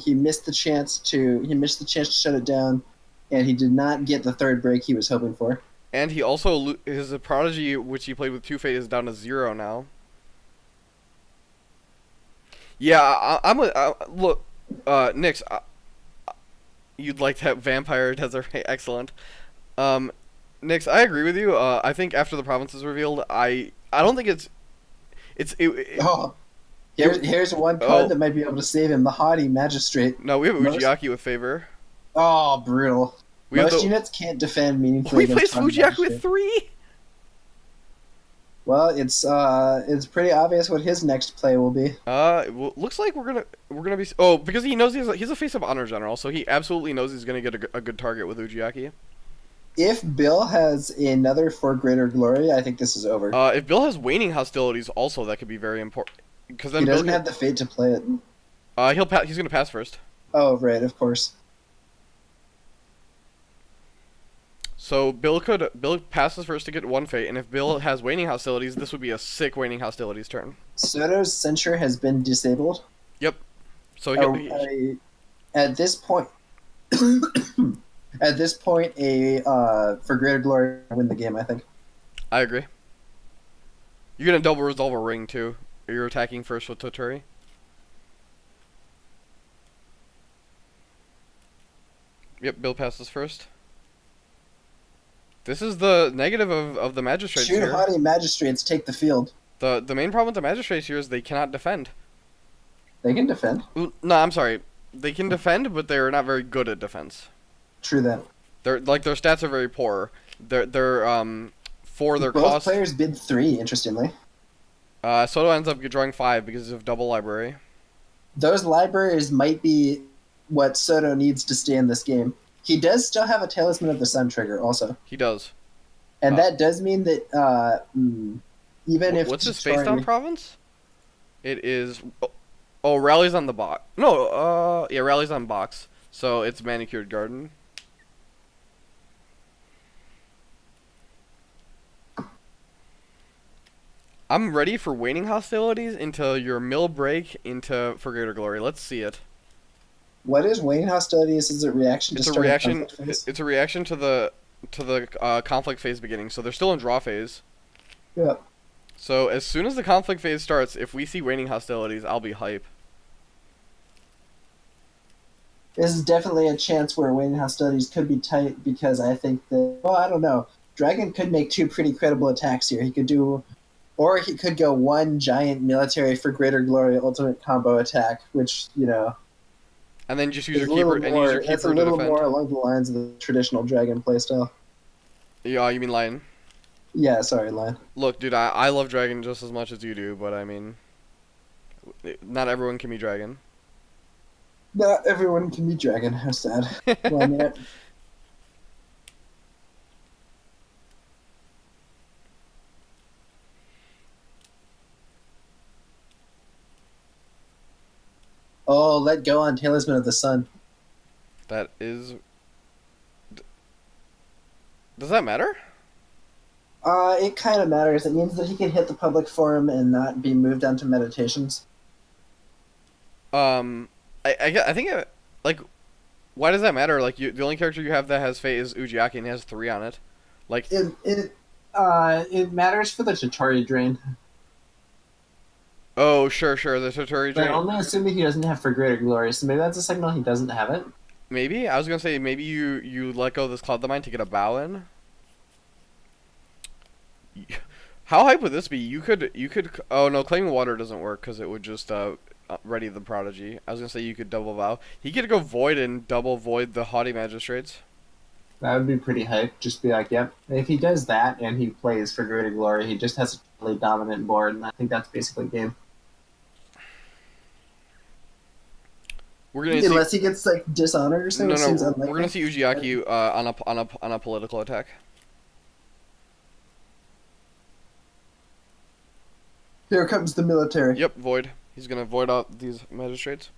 Speaker 2: He missed the chance to shut it down, and he did not get the third break he was hoping for.
Speaker 1: And he also his prodigy, which he played with Two Fate, is down to 0 now. Yeah, look, Nix. You'd like that vampire desert? Excellent. Nix, I agree with you. I think after the province is revealed, I don't think it.
Speaker 2: Oh, here's one card that might be able to save him: the haughty magistrate.
Speaker 1: No, we have
Speaker 2: Most-
Speaker 1: Ujiaki with favor.
Speaker 2: Oh, brutal.
Speaker 1: We have
Speaker 2: Most units can't defend
Speaker 1: We
Speaker 2: meaningfully.
Speaker 1: plays
Speaker 2: against haughty
Speaker 1: Fujiaki
Speaker 2: magistrate.
Speaker 1: with 3.
Speaker 2: Well, it's pretty obvious what his next play will be.
Speaker 1: Looks like we're gonna be. Oh, because he knows he's a face of honor general, so he absolutely knows he's gonna get a good target with Ujiaki.
Speaker 2: If Bill has another For Greater Glory, I think this is over.
Speaker 1: If Bill has waning hostilities, also that could be very important. Because then
Speaker 2: He
Speaker 1: Bill
Speaker 2: doesn't have the fate to play it.
Speaker 1: he's gonna pass first.
Speaker 2: Oh, right, of course.
Speaker 1: So Bill passes first to get 1 fate, and if Bill has waning hostilities, this would be a sick waning hostilities turn.
Speaker 2: Soto's censure has been disabled.
Speaker 1: Yep. So
Speaker 2: At this point, a For Greater Glory will win the game. I think.
Speaker 1: I agree. You're gonna double resolve a ring too. You're attacking first with Toturi. Yep, Bill passes first. This is the negative of the magistrates
Speaker 2: Shoot,
Speaker 1: here.
Speaker 2: haughty magistrates take the field.
Speaker 1: The main problem with the magistrates here is they cannot defend.
Speaker 2: They can defend.
Speaker 1: No, I'm sorry. They can defend, but they're not very good at defense.
Speaker 2: True that.
Speaker 1: Their stats are very poor. They're for their
Speaker 2: Both
Speaker 1: cost.
Speaker 2: players bid 3. Interestingly,
Speaker 1: Soto ends up drawing 5 because of double library.
Speaker 2: those libraries might be what Soto needs to stay in this game. He does still have a Talisman of the Sun trigger, also,
Speaker 1: He does.
Speaker 2: and that does mean that even if
Speaker 1: What's his face
Speaker 2: Totori-
Speaker 1: down province? It is. Oh, rallies on the box. No, yeah, rallies on box. So it's manicured garden. I'm ready for waning hostilities into your mill break into For Greater Glory. Let's see it.
Speaker 2: What is Wayne hostilities? Is it reaction?
Speaker 1: It's
Speaker 2: to
Speaker 1: a
Speaker 2: starting
Speaker 1: reaction.
Speaker 2: conflict phase?
Speaker 1: It's a reaction to the conflict phase beginning. So they're still in draw phase.
Speaker 2: Yeah.
Speaker 1: So as soon as the conflict phase starts, if we see waning hostilities, I'll be hype.
Speaker 2: This is definitely a chance where Wayne hostilities could be tight because I think that, well, I don't know. Dragon could make 2 pretty credible attacks here. He could do, or he could go 1 giant military For Greater Glory ultimate combo attack, which,
Speaker 1: And then just use
Speaker 2: is
Speaker 1: your
Speaker 2: a little
Speaker 1: keeper and
Speaker 2: more,
Speaker 1: use your
Speaker 2: that's a
Speaker 1: keeper to
Speaker 2: little
Speaker 1: defend.
Speaker 2: more along the lines of the traditional Dragon playstyle.
Speaker 1: Yeah, you mean Lion?
Speaker 2: Yeah, sorry, Lion.
Speaker 1: Look, dude, I love Dragon just as much as you do, but I mean, not everyone can be Dragon.
Speaker 2: Not everyone can be Dragon. How sad. Well, I mean, let go on Talisman of the Sun.
Speaker 1: That is. Does that matter?
Speaker 2: It kind of matters. It means that he can hit the public forum and not be moved onto meditations.
Speaker 1: Um, I think like why does that matter? Like the only character you have that has fate is Ujiaki and he has 3 on it. Like
Speaker 2: It matters for the Chitori drain.
Speaker 1: oh sure the Totori
Speaker 2: But
Speaker 1: drain.
Speaker 2: only assuming he doesn't have For Greater Glory, so maybe that's a signal he doesn't have it.
Speaker 1: Maybe I was gonna say maybe you let go of this Cloud the Mind to get a bow in. How hype would this be? You could. Oh no, claiming water doesn't work because it would just ready the prodigy. I was gonna say you could double vow. He could go void and double void the haughty magistrates.
Speaker 2: That would be pretty hype. Just be like, yep. If he does that and he plays For Greater Glory, he just has a totally dominant board, and I think that's basically game.
Speaker 1: We're gonna
Speaker 2: Unless he gets like dishonored or
Speaker 1: see, no
Speaker 2: something.
Speaker 1: no. We're gonna see Ujiaki on a political attack.
Speaker 2: Here comes the military.
Speaker 1: Yep, void. He's gonna void out these magistrates.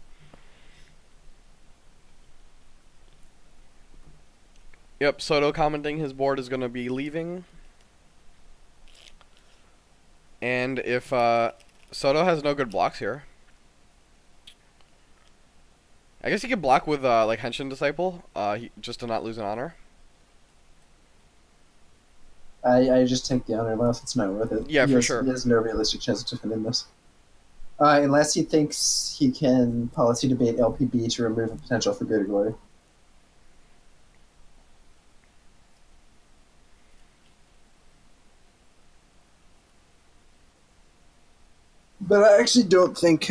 Speaker 1: Yep, Soto commenting his board is gonna be leaving. And if Soto has no good blocks here, I guess he could block with like Henshin Disciple, just to not lose an honor.
Speaker 2: I just take the honor loss. It's not worth it.
Speaker 1: Yeah, for sure.
Speaker 2: He has no realistic chance of defending this. Unless he thinks he can policy debate LPB to remove a potential For Greater Glory. But I actually don't think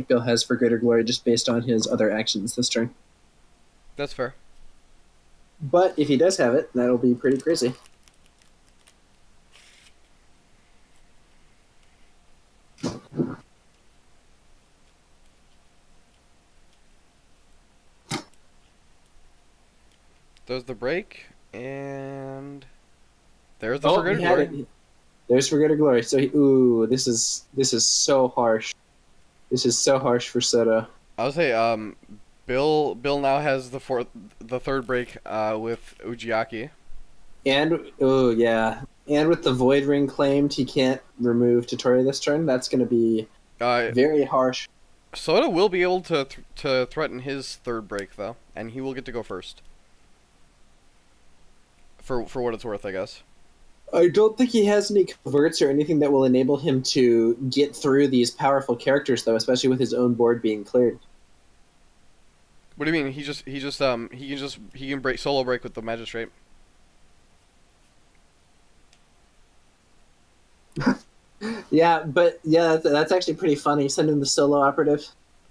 Speaker 2: Bill has For Greater Glory just based on his other actions this turn.
Speaker 1: That's fair.
Speaker 2: But if he does have it, that'll be pretty crazy.
Speaker 1: There's the break, and there's the For Greater Glory.
Speaker 2: There's For Greater Glory. So this is so harsh. This is so harsh for Soto.
Speaker 1: I would say Bill now has the third break with Ujiaki.
Speaker 2: And and with the Void Ring claimed, he can't remove Totori this turn. That's going to be very harsh.
Speaker 1: Soto will be able to threaten his third break though, and he will get to go first. For what it's worth, I guess.
Speaker 2: I don't think he has any coverts or anything that will enable him to get through these powerful characters, though, especially with his own board being cleared.
Speaker 1: What do you mean? He can break solo break with the magistrate.
Speaker 2: That's actually pretty funny. Send him the solo operative.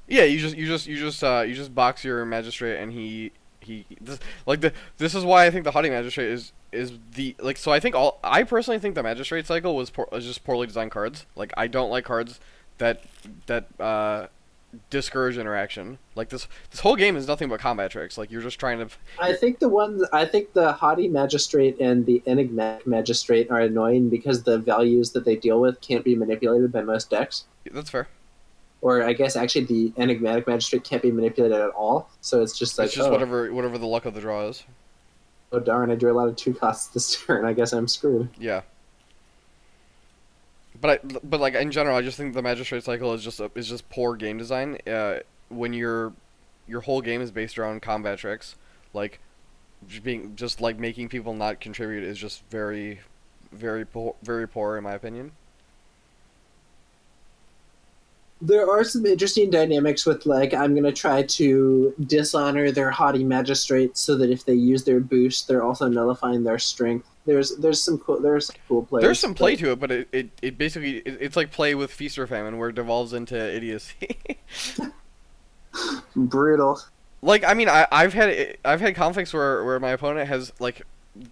Speaker 1: Yeah, you just box your magistrate, and this is why I think the haughty magistrate is the like. So I personally think the magistrate cycle was just poorly designed cards. Like I don't like cards that discourage interaction. Like this whole game is nothing but combat tricks. Like you're just trying to.
Speaker 2: I think the haughty magistrate and the enigmatic magistrate are annoying because the values that they deal with can't be manipulated by most decks.
Speaker 1: That's fair.
Speaker 2: Or I guess actually the enigmatic magistrate can't be manipulated at all. So it's just like
Speaker 1: it's just whatever the luck of the draw is.
Speaker 2: Oh darn! I drew a lot of 2 costs this turn. I guess I'm screwed.
Speaker 1: Yeah. But like in general, I just think the magistrate cycle is just poor game design. When your whole game is based around combat tricks, like making people not contribute is just very, very poor in my opinion.
Speaker 2: There are some interesting dynamics with like I'm gonna try to dishonor their haughty magistrate so that if they use their boost, they're also nullifying their strength. There's some cool plays.
Speaker 1: There's some play to it, but it basically it's like play with feast or famine where it devolves into idiocy.
Speaker 2: Brutal.
Speaker 1: Like I mean I've had conflicts where my opponent has like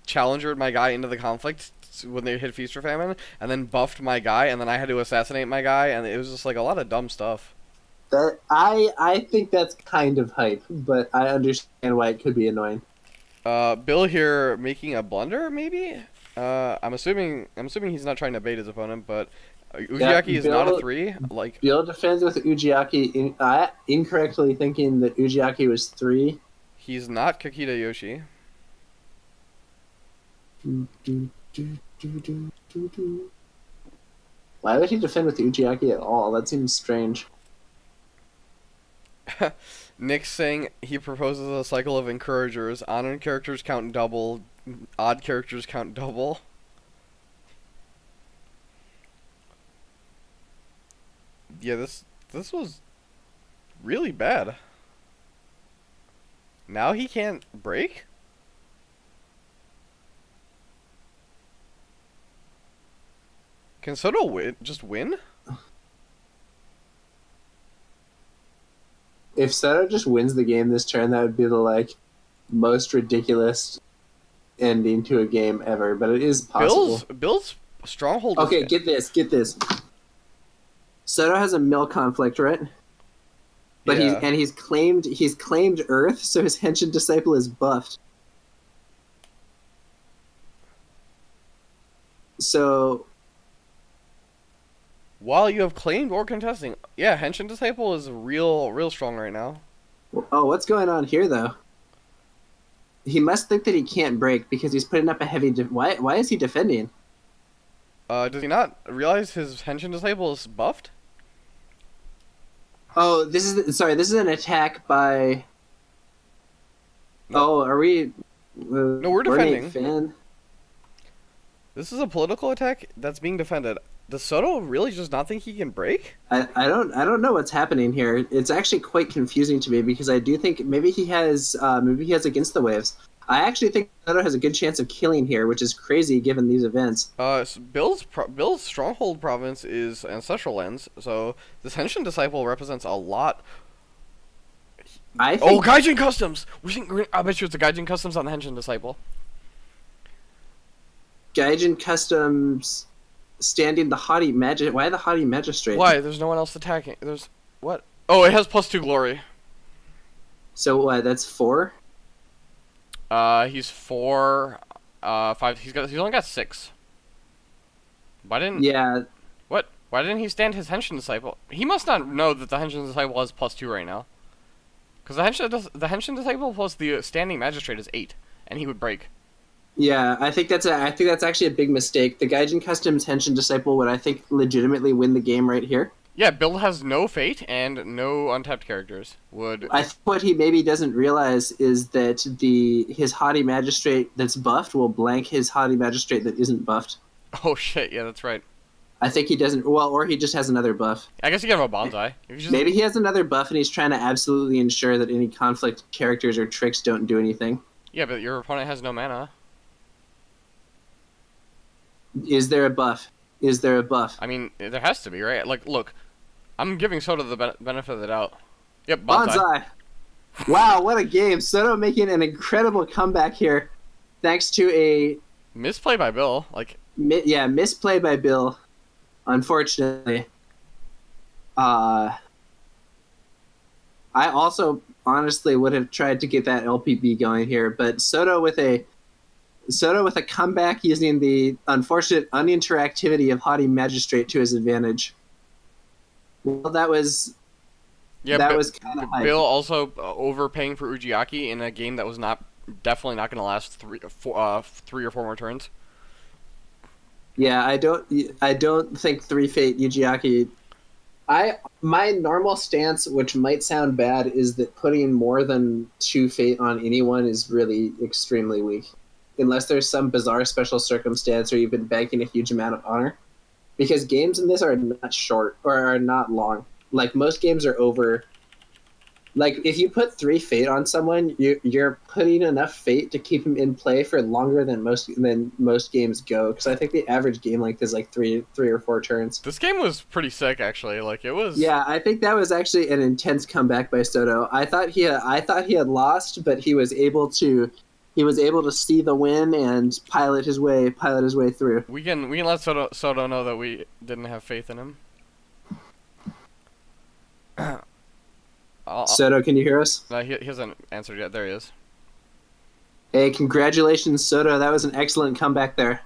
Speaker 1: challengered my guy into the conflict when they hit feast or famine, and then buffed my guy, and then I had to assassinate my guy, and it was just like a lot of dumb stuff.
Speaker 2: That I think that's kind of hype, but I understand why it could be annoying.
Speaker 1: Bill here making a blunder, maybe. I'm assuming he's not trying to bait his opponent, but Ujiaki is not a 3. Like
Speaker 2: Bill defends with Ujiaki, incorrectly thinking that Ujiaki was 3.
Speaker 1: He's not Kakita Yoshi.
Speaker 3: Why would he defend with Ujiaki at all? That seems strange.
Speaker 1: Nick's saying he proposes a cycle of encouragers. Honored characters count double, odd characters count double. Yeah, this was really bad. Now he can't break? Can Soto just win?
Speaker 3: If Soto just wins the game this turn, that would be the like most ridiculous ending to a game ever. But it is possible.
Speaker 1: Bill's stronghold.
Speaker 3: Okay, get this. Soto has a mill conflict, right? But
Speaker 1: Yeah.
Speaker 3: he's claimed Earth, so his Henshin disciple is buffed. So
Speaker 1: While you have claimed or contesting, yeah, Henshin Disciple is real strong right now.
Speaker 3: oh, what's going on here though? He must think that he can't break because he's putting up a heavy. Why is he defending?
Speaker 1: Does he not realize his Henshin Disciple is buffed?
Speaker 3: Oh, this is an attack by.
Speaker 1: No.
Speaker 3: Oh, are we?
Speaker 1: No, we're defending.
Speaker 3: Fan?
Speaker 1: This is a political attack that's being defended. Does Soto really just not think he can break?
Speaker 3: I don't know what's happening here. It's actually quite confusing to me because I do think maybe he has against the waves. I actually think Soto has a good chance of killing here, which is crazy given these events.
Speaker 1: So Bill's stronghold province is Ancestral Lands, so this Henshin Disciple represents a lot.
Speaker 3: I think,
Speaker 1: Gaijin Customs! I bet you it's a Gaijin Customs on the Henshin Disciple.
Speaker 3: Gaijin Customs standing the Haughty Magistrate. Why the Haughty Magistrate?
Speaker 1: Why? There's no one else attacking. There's... What? Oh, it has +2 glory.
Speaker 3: So what? That's 4.
Speaker 1: He's 4, 5... He's only got 6. Why didn't...
Speaker 3: Yeah.
Speaker 1: What? Why didn't he stand his Henshin Disciple? He must not know that the Henshin Disciple has +2 right now. Because the Henshin Disciple plus the Standing Magistrate is 8, and he would break.
Speaker 3: Yeah, I think that's actually a big mistake. The Gaijin Customs Henshin Disciple would, I think, legitimately win the game right here.
Speaker 1: Yeah, Bill has no fate and no untapped characters.
Speaker 3: I think what he maybe doesn't realize is that his Haughty Magistrate that's buffed will blank his Haughty Magistrate that isn't buffed.
Speaker 1: Oh shit, yeah, that's right.
Speaker 3: I think he doesn't. Well, or he just has another buff.
Speaker 1: I guess you can have a bonsai.
Speaker 3: Maybe he has another buff and he's trying to absolutely ensure that any conflict characters or tricks don't do anything.
Speaker 1: Yeah, but your opponent has no mana.
Speaker 3: Is there a buff?
Speaker 1: I mean, there has to be, right? Like, look, I'm giving Soto the benefit of the doubt. Yep,
Speaker 3: Bonsai. Wow, what a game. Soto making an incredible comeback here thanks to a...
Speaker 1: Misplay by Bill.
Speaker 3: Misplay by Bill, unfortunately. I also honestly would have tried to get that LPB going here, but Soto with a comeback using the unfortunate uninteractivity of Haughty Magistrate to his advantage. Well, that was kind of hype.
Speaker 1: Bill also overpaying for Ujiaki in a game that was definitely not going to last 3 or 4 more turns.
Speaker 3: Yeah, I don't think 3 Fate Ujiaki. My normal stance, which might sound bad, is that putting more than 2 Fate on anyone is really extremely weak. Unless there's some bizarre special circumstance or you've been banking a huge amount of honor. Because games in this are not short, or are not long. Like, most games are over... Like, if you put 3 Fate on someone, you're putting enough Fate to keep him in play for longer than most games go. Because I think the average game length is like 3 or 4 turns.
Speaker 1: This game was pretty sick, actually. Like, it was...
Speaker 3: Yeah, I think that was actually an intense comeback by Soto. I thought he had lost, but he was able to see the win and pilot his way through.
Speaker 1: We can let Soto know that we didn't have faith in him.
Speaker 3: Soto, can you hear us?
Speaker 1: No, he hasn't answered yet. There he is.
Speaker 3: Hey, congratulations, Soto. That was an excellent comeback there.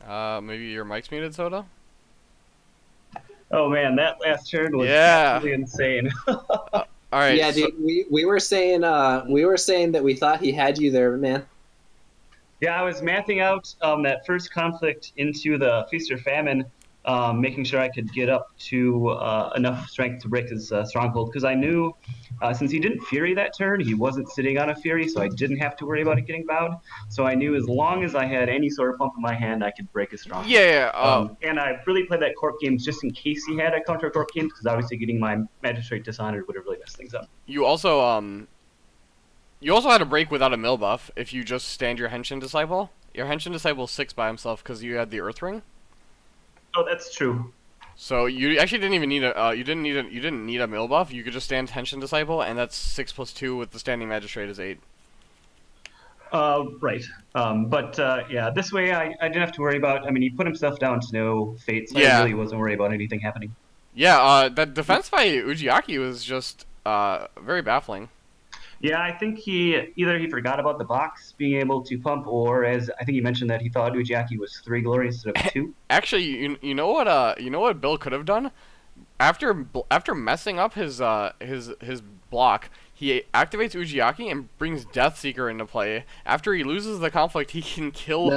Speaker 1: Maybe your mic's muted, Soto?
Speaker 4: Oh man, that last turn was
Speaker 1: Yeah.
Speaker 4: absolutely insane.
Speaker 1: All right.
Speaker 3: Yeah, dude, we were saying that we thought he had you there, man.
Speaker 4: Yeah, I was mapping out that first conflict into the Feast or Famine, making sure I could get up to enough strength to break his stronghold, because I knew since he didn't Fury that turn, he wasn't sitting on a Fury, so I didn't have to worry about it getting bowed. So I knew as long as I had any sort of pump in my hand, I could break his stronghold.
Speaker 1: Yeah.
Speaker 4: And I really played that Corp games just in case he had a counter Corp games, because obviously getting my Magistrate Dishonored would have really messed things up.
Speaker 1: You also had a break without a mill buff if you just stand your Henshin Disciple. Your Henshin Disciple 6 by himself because you had the Earth Ring.
Speaker 4: Oh, that's true.
Speaker 1: So you actually didn't even need you didn't need a mill buff. You could just stand Henshin Disciple, and that's 6+2 with the standing Magistrate is 8.
Speaker 4: Right. Yeah, this way I didn't have to worry about. I mean, he put himself down to no fate, so
Speaker 1: Yeah.
Speaker 4: I really wasn't worried about anything happening.
Speaker 1: Yeah. That defense by Ujiaki was just very baffling.
Speaker 4: Yeah, I think either he forgot about the box being able to pump, or as I think he mentioned that he thought Ujiaki was 3 glories instead of 2.
Speaker 1: Actually, you know what Bill could have done after messing up his block. He activates Ujiaki and brings Deathseeker into play. After he loses the conflict, he can kill.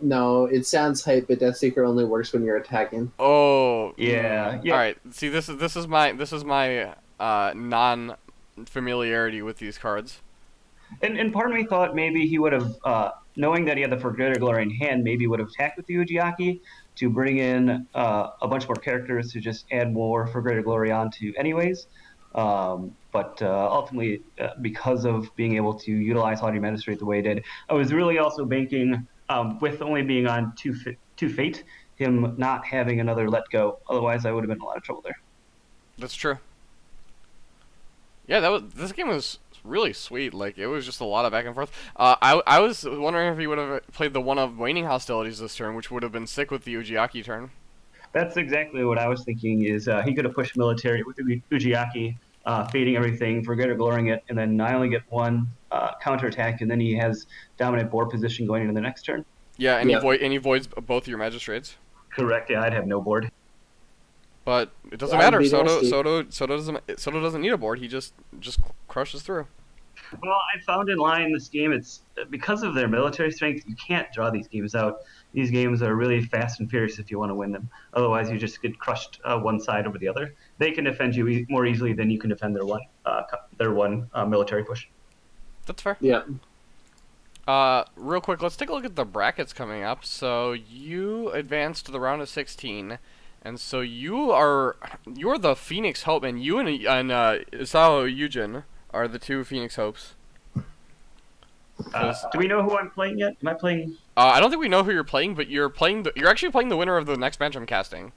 Speaker 2: No, it sounds hype, but Deathseeker only works when you're attacking.
Speaker 1: Oh.
Speaker 4: Yeah.
Speaker 1: All right. See, this is my non-familiarity with these cards.
Speaker 4: And part of me thought maybe he would have, knowing that he had the For Greater Glory in hand, maybe would have attacked with the Ujiaki to bring in a bunch more characters to just add more For Greater Glory onto anyways. But ultimately, because of being able to utilize Haughty Magistrate the way he did, I was really also banking, with only being on two fate, him not having another let go. Otherwise, I would have been in a lot of trouble there.
Speaker 1: That's true. Yeah, this game was really sweet. Like, it was just a lot of back and forth. I was wondering if he would have played the one of waning hostilities this turn, which would have been sick with the Ujiaki turn.
Speaker 4: That's exactly what I was thinking. Is he could have pushed military with Ujiaki, fading everything, For Greater Glorying it, and then I only get one counterattack, and then he has dominant board position going into the next turn.
Speaker 1: Yeah, and he voids both your magistrates.
Speaker 4: Correct. Yeah, I'd have no board.
Speaker 1: But it doesn't matter. Soto doesn't need a board. He just crushes through.
Speaker 4: Well, I found in line this game, it's because of their military strength, you can't draw these games out. These games are really fast and furious if you want to win them. Otherwise, you just get crushed one side over the other. They can defend you more easily than you can defend their one military push.
Speaker 1: That's fair.
Speaker 2: Yeah.
Speaker 1: Real quick, let's take a look at the brackets coming up. So you advanced to the round of 16, and so you're the Phoenix Hope, and you and Isao Yujin are the two Phoenix Hopes.
Speaker 4: Do we know who I'm playing yet? Am I playing?
Speaker 1: I don't think we know who you're playing, but you're actually playing the winner of the next match I'm casting.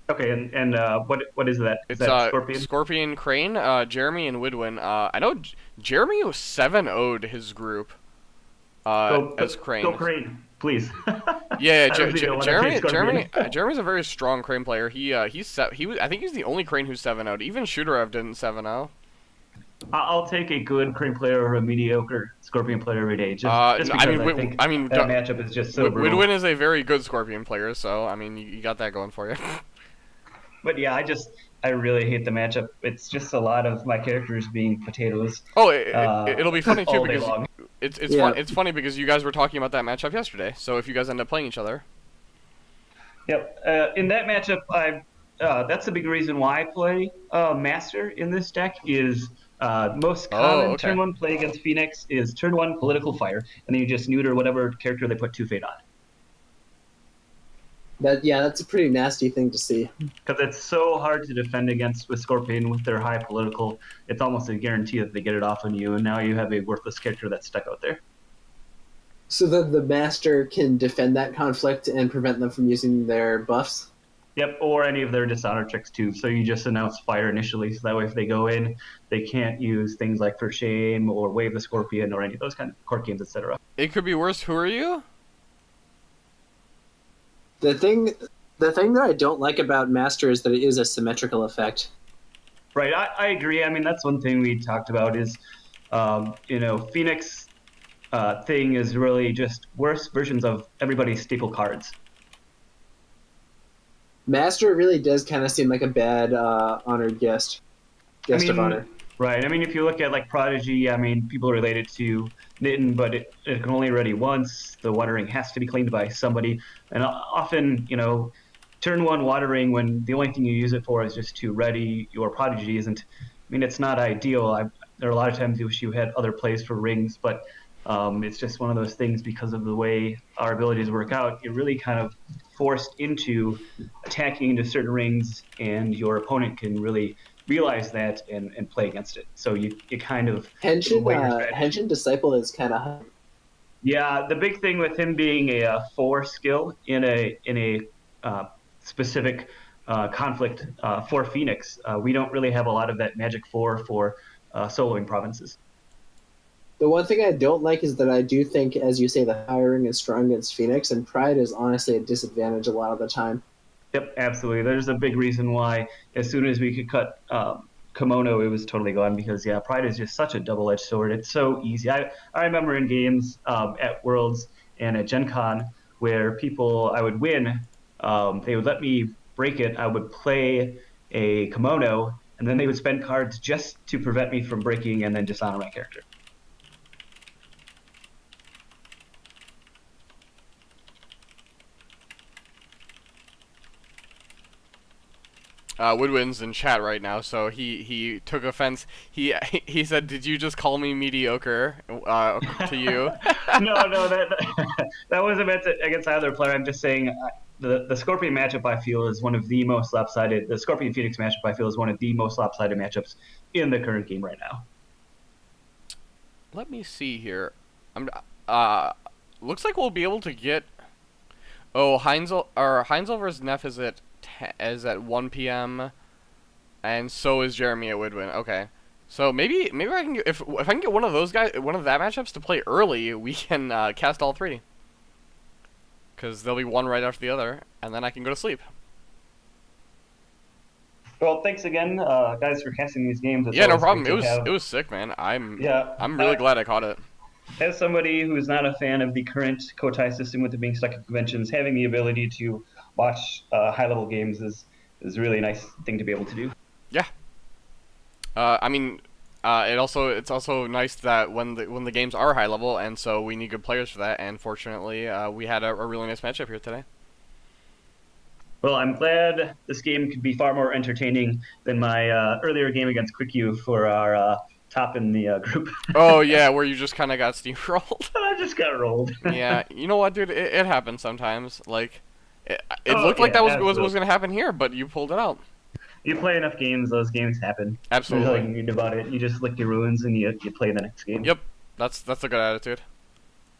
Speaker 4: Okay, and what is that? Is
Speaker 1: It's
Speaker 4: that Scorpion?
Speaker 1: Scorpion, Crane, Jeremy, and Widwin. I know Jeremy 7-0'd his group. As Crane.
Speaker 4: Go Crane, please.
Speaker 1: Yeah,
Speaker 4: Jeremy's
Speaker 1: Jeremy's a very strong Crane player. I think he's the only Crane who's 7-0'd. Even Shooterev didn't 7-0.
Speaker 4: I'll take a good Crane player or a mediocre Scorpion player every day. Just because I think that matchup is just so brutal.
Speaker 1: Widwin is a very good Scorpion player, so I mean you got that going for you.
Speaker 4: But yeah, I really hate the matchup. It's just a lot of my characters being potatoes.
Speaker 1: Oh, it'll be funny too because
Speaker 4: long.
Speaker 1: It's funny because you guys were talking about that matchup yesterday. So if you guys end up playing each other.
Speaker 4: Yep. In that matchup, that's a big reason why I play Master in this deck. Is most common turn 1 play against Phoenix is turn 1 Political Fire, and then you just neuter whatever character they put 2 fate on.
Speaker 2: That's a pretty nasty thing to see.
Speaker 4: Because it's so hard to defend against with Scorpion with their high political. It's almost a guarantee that they get it off on you, and now you have a worthless character that's stuck out there.
Speaker 2: So the Master can defend that conflict and prevent them from using their buffs?
Speaker 4: Yep, or any of their dishonor tricks too. So you just announce fire initially, so that way if they go in, they can't use things like For Shame or Wave the Scorpion or any of those kind of court games, etc.
Speaker 1: It could be worse. Who are you?
Speaker 2: The thing that I don't like about Master is that it is a symmetrical effect.
Speaker 4: Right, I agree. I mean, that's one thing we talked about is, Phoenix thing is really just worse versions of everybody's staple cards.
Speaker 2: Master really does kind of seem like a bad honored guest of honor.
Speaker 4: Right. I mean, if you look at like Prodigy, I mean, people relate it to Knitting, but it can only ready once. The watering has to be cleaned by somebody. And often, turn one watering when the only thing you use it for is just to ready your Prodigy isn't, I mean, it's not ideal. There are a lot of times you wish you had other plays for rings, but it's just one of those things because of the way our abilities work out. You're really kind of forced into attacking into certain rings, and your opponent can really realize that and play against it. So you kind of give away your strategy.
Speaker 3: Henshin Disciple is kind of.
Speaker 4: Yeah, the big thing with him being a 4 skill in a uh, specific conflict for Phoenix, we don't really have a lot of that magic 4 for soloing provinces.
Speaker 3: The one thing I don't like is that I do think, as you say, the hiring is strong against Phoenix, and Pride is honestly a disadvantage a lot of the time.
Speaker 4: Yep, absolutely. There's a big reason why as soon as we could cut Kimono, it was totally gone because, yeah, Pride is just such a double-edged sword. It's so easy. I remember in games at Worlds and at Gen Con where I would win, they would let me break it. I would play a Kimono, and then they would spend cards just to prevent me from breaking and then dishonor my character.
Speaker 1: Woodwin's in chat right now, so he took offense. He said, "Did you just call me mediocre?" To you.
Speaker 4: No, that wasn't meant against either player. I'm just saying the Scorpion matchup I feel is one of the most lopsided. The Scorpion Phoenix matchup I feel is one of the most lopsided matchups in the current game right now.
Speaker 1: Let me see here. Looks like we'll be able to get. Oh, Heinzel versus Neff is at 1 p.m. and so is Jeremy at Woodwin. Okay, so maybe I can if I can get one of those guys, one of that matchups to play early, we can cast all 3. Because they'll be one right after the other, and then I can go to sleep.
Speaker 4: Well, thanks again, guys, for casting these games.
Speaker 1: Yeah, no problem. It was sick, man. I'm really glad I caught it.
Speaker 4: As somebody who's not a fan of the current Kotai system with it being stuck at conventions, having the ability to watch high-level games is really a nice thing to be able to do.
Speaker 1: Yeah. I mean, it's also nice that when the games are high level, and so we need good players for that. And fortunately, we had a really nice matchup here today.
Speaker 4: Well, I'm glad this game could be far more entertaining than my earlier game against QuickU for our top in the group.
Speaker 1: Oh yeah, where you just kind of got steamrolled.
Speaker 4: I just got rolled.
Speaker 1: Yeah, you know what, dude? It happens sometimes. Like, it looked like that was going to happen here, but you pulled it out.
Speaker 4: You play enough games, those games happen.
Speaker 1: Absolutely.
Speaker 4: There's nothing you can do about it. You just lick your ruins and you play the next game.
Speaker 1: Yep, that's a good attitude.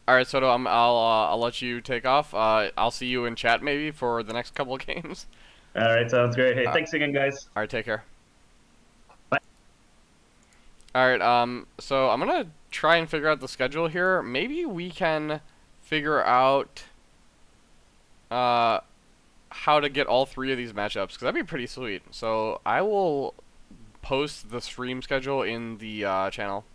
Speaker 1: All right, Soto, I'll let you take off. I'll see you in chat maybe for the next couple of games.
Speaker 4: All right, sounds great. Hey, thanks again, guys.
Speaker 1: All right, take care.
Speaker 4: Bye.
Speaker 1: All right, so I'm gonna try and figure out the schedule here. Maybe we can figure out how to get all 3 of these matchups, because that'd be pretty sweet. So I will post the stream schedule in the channel.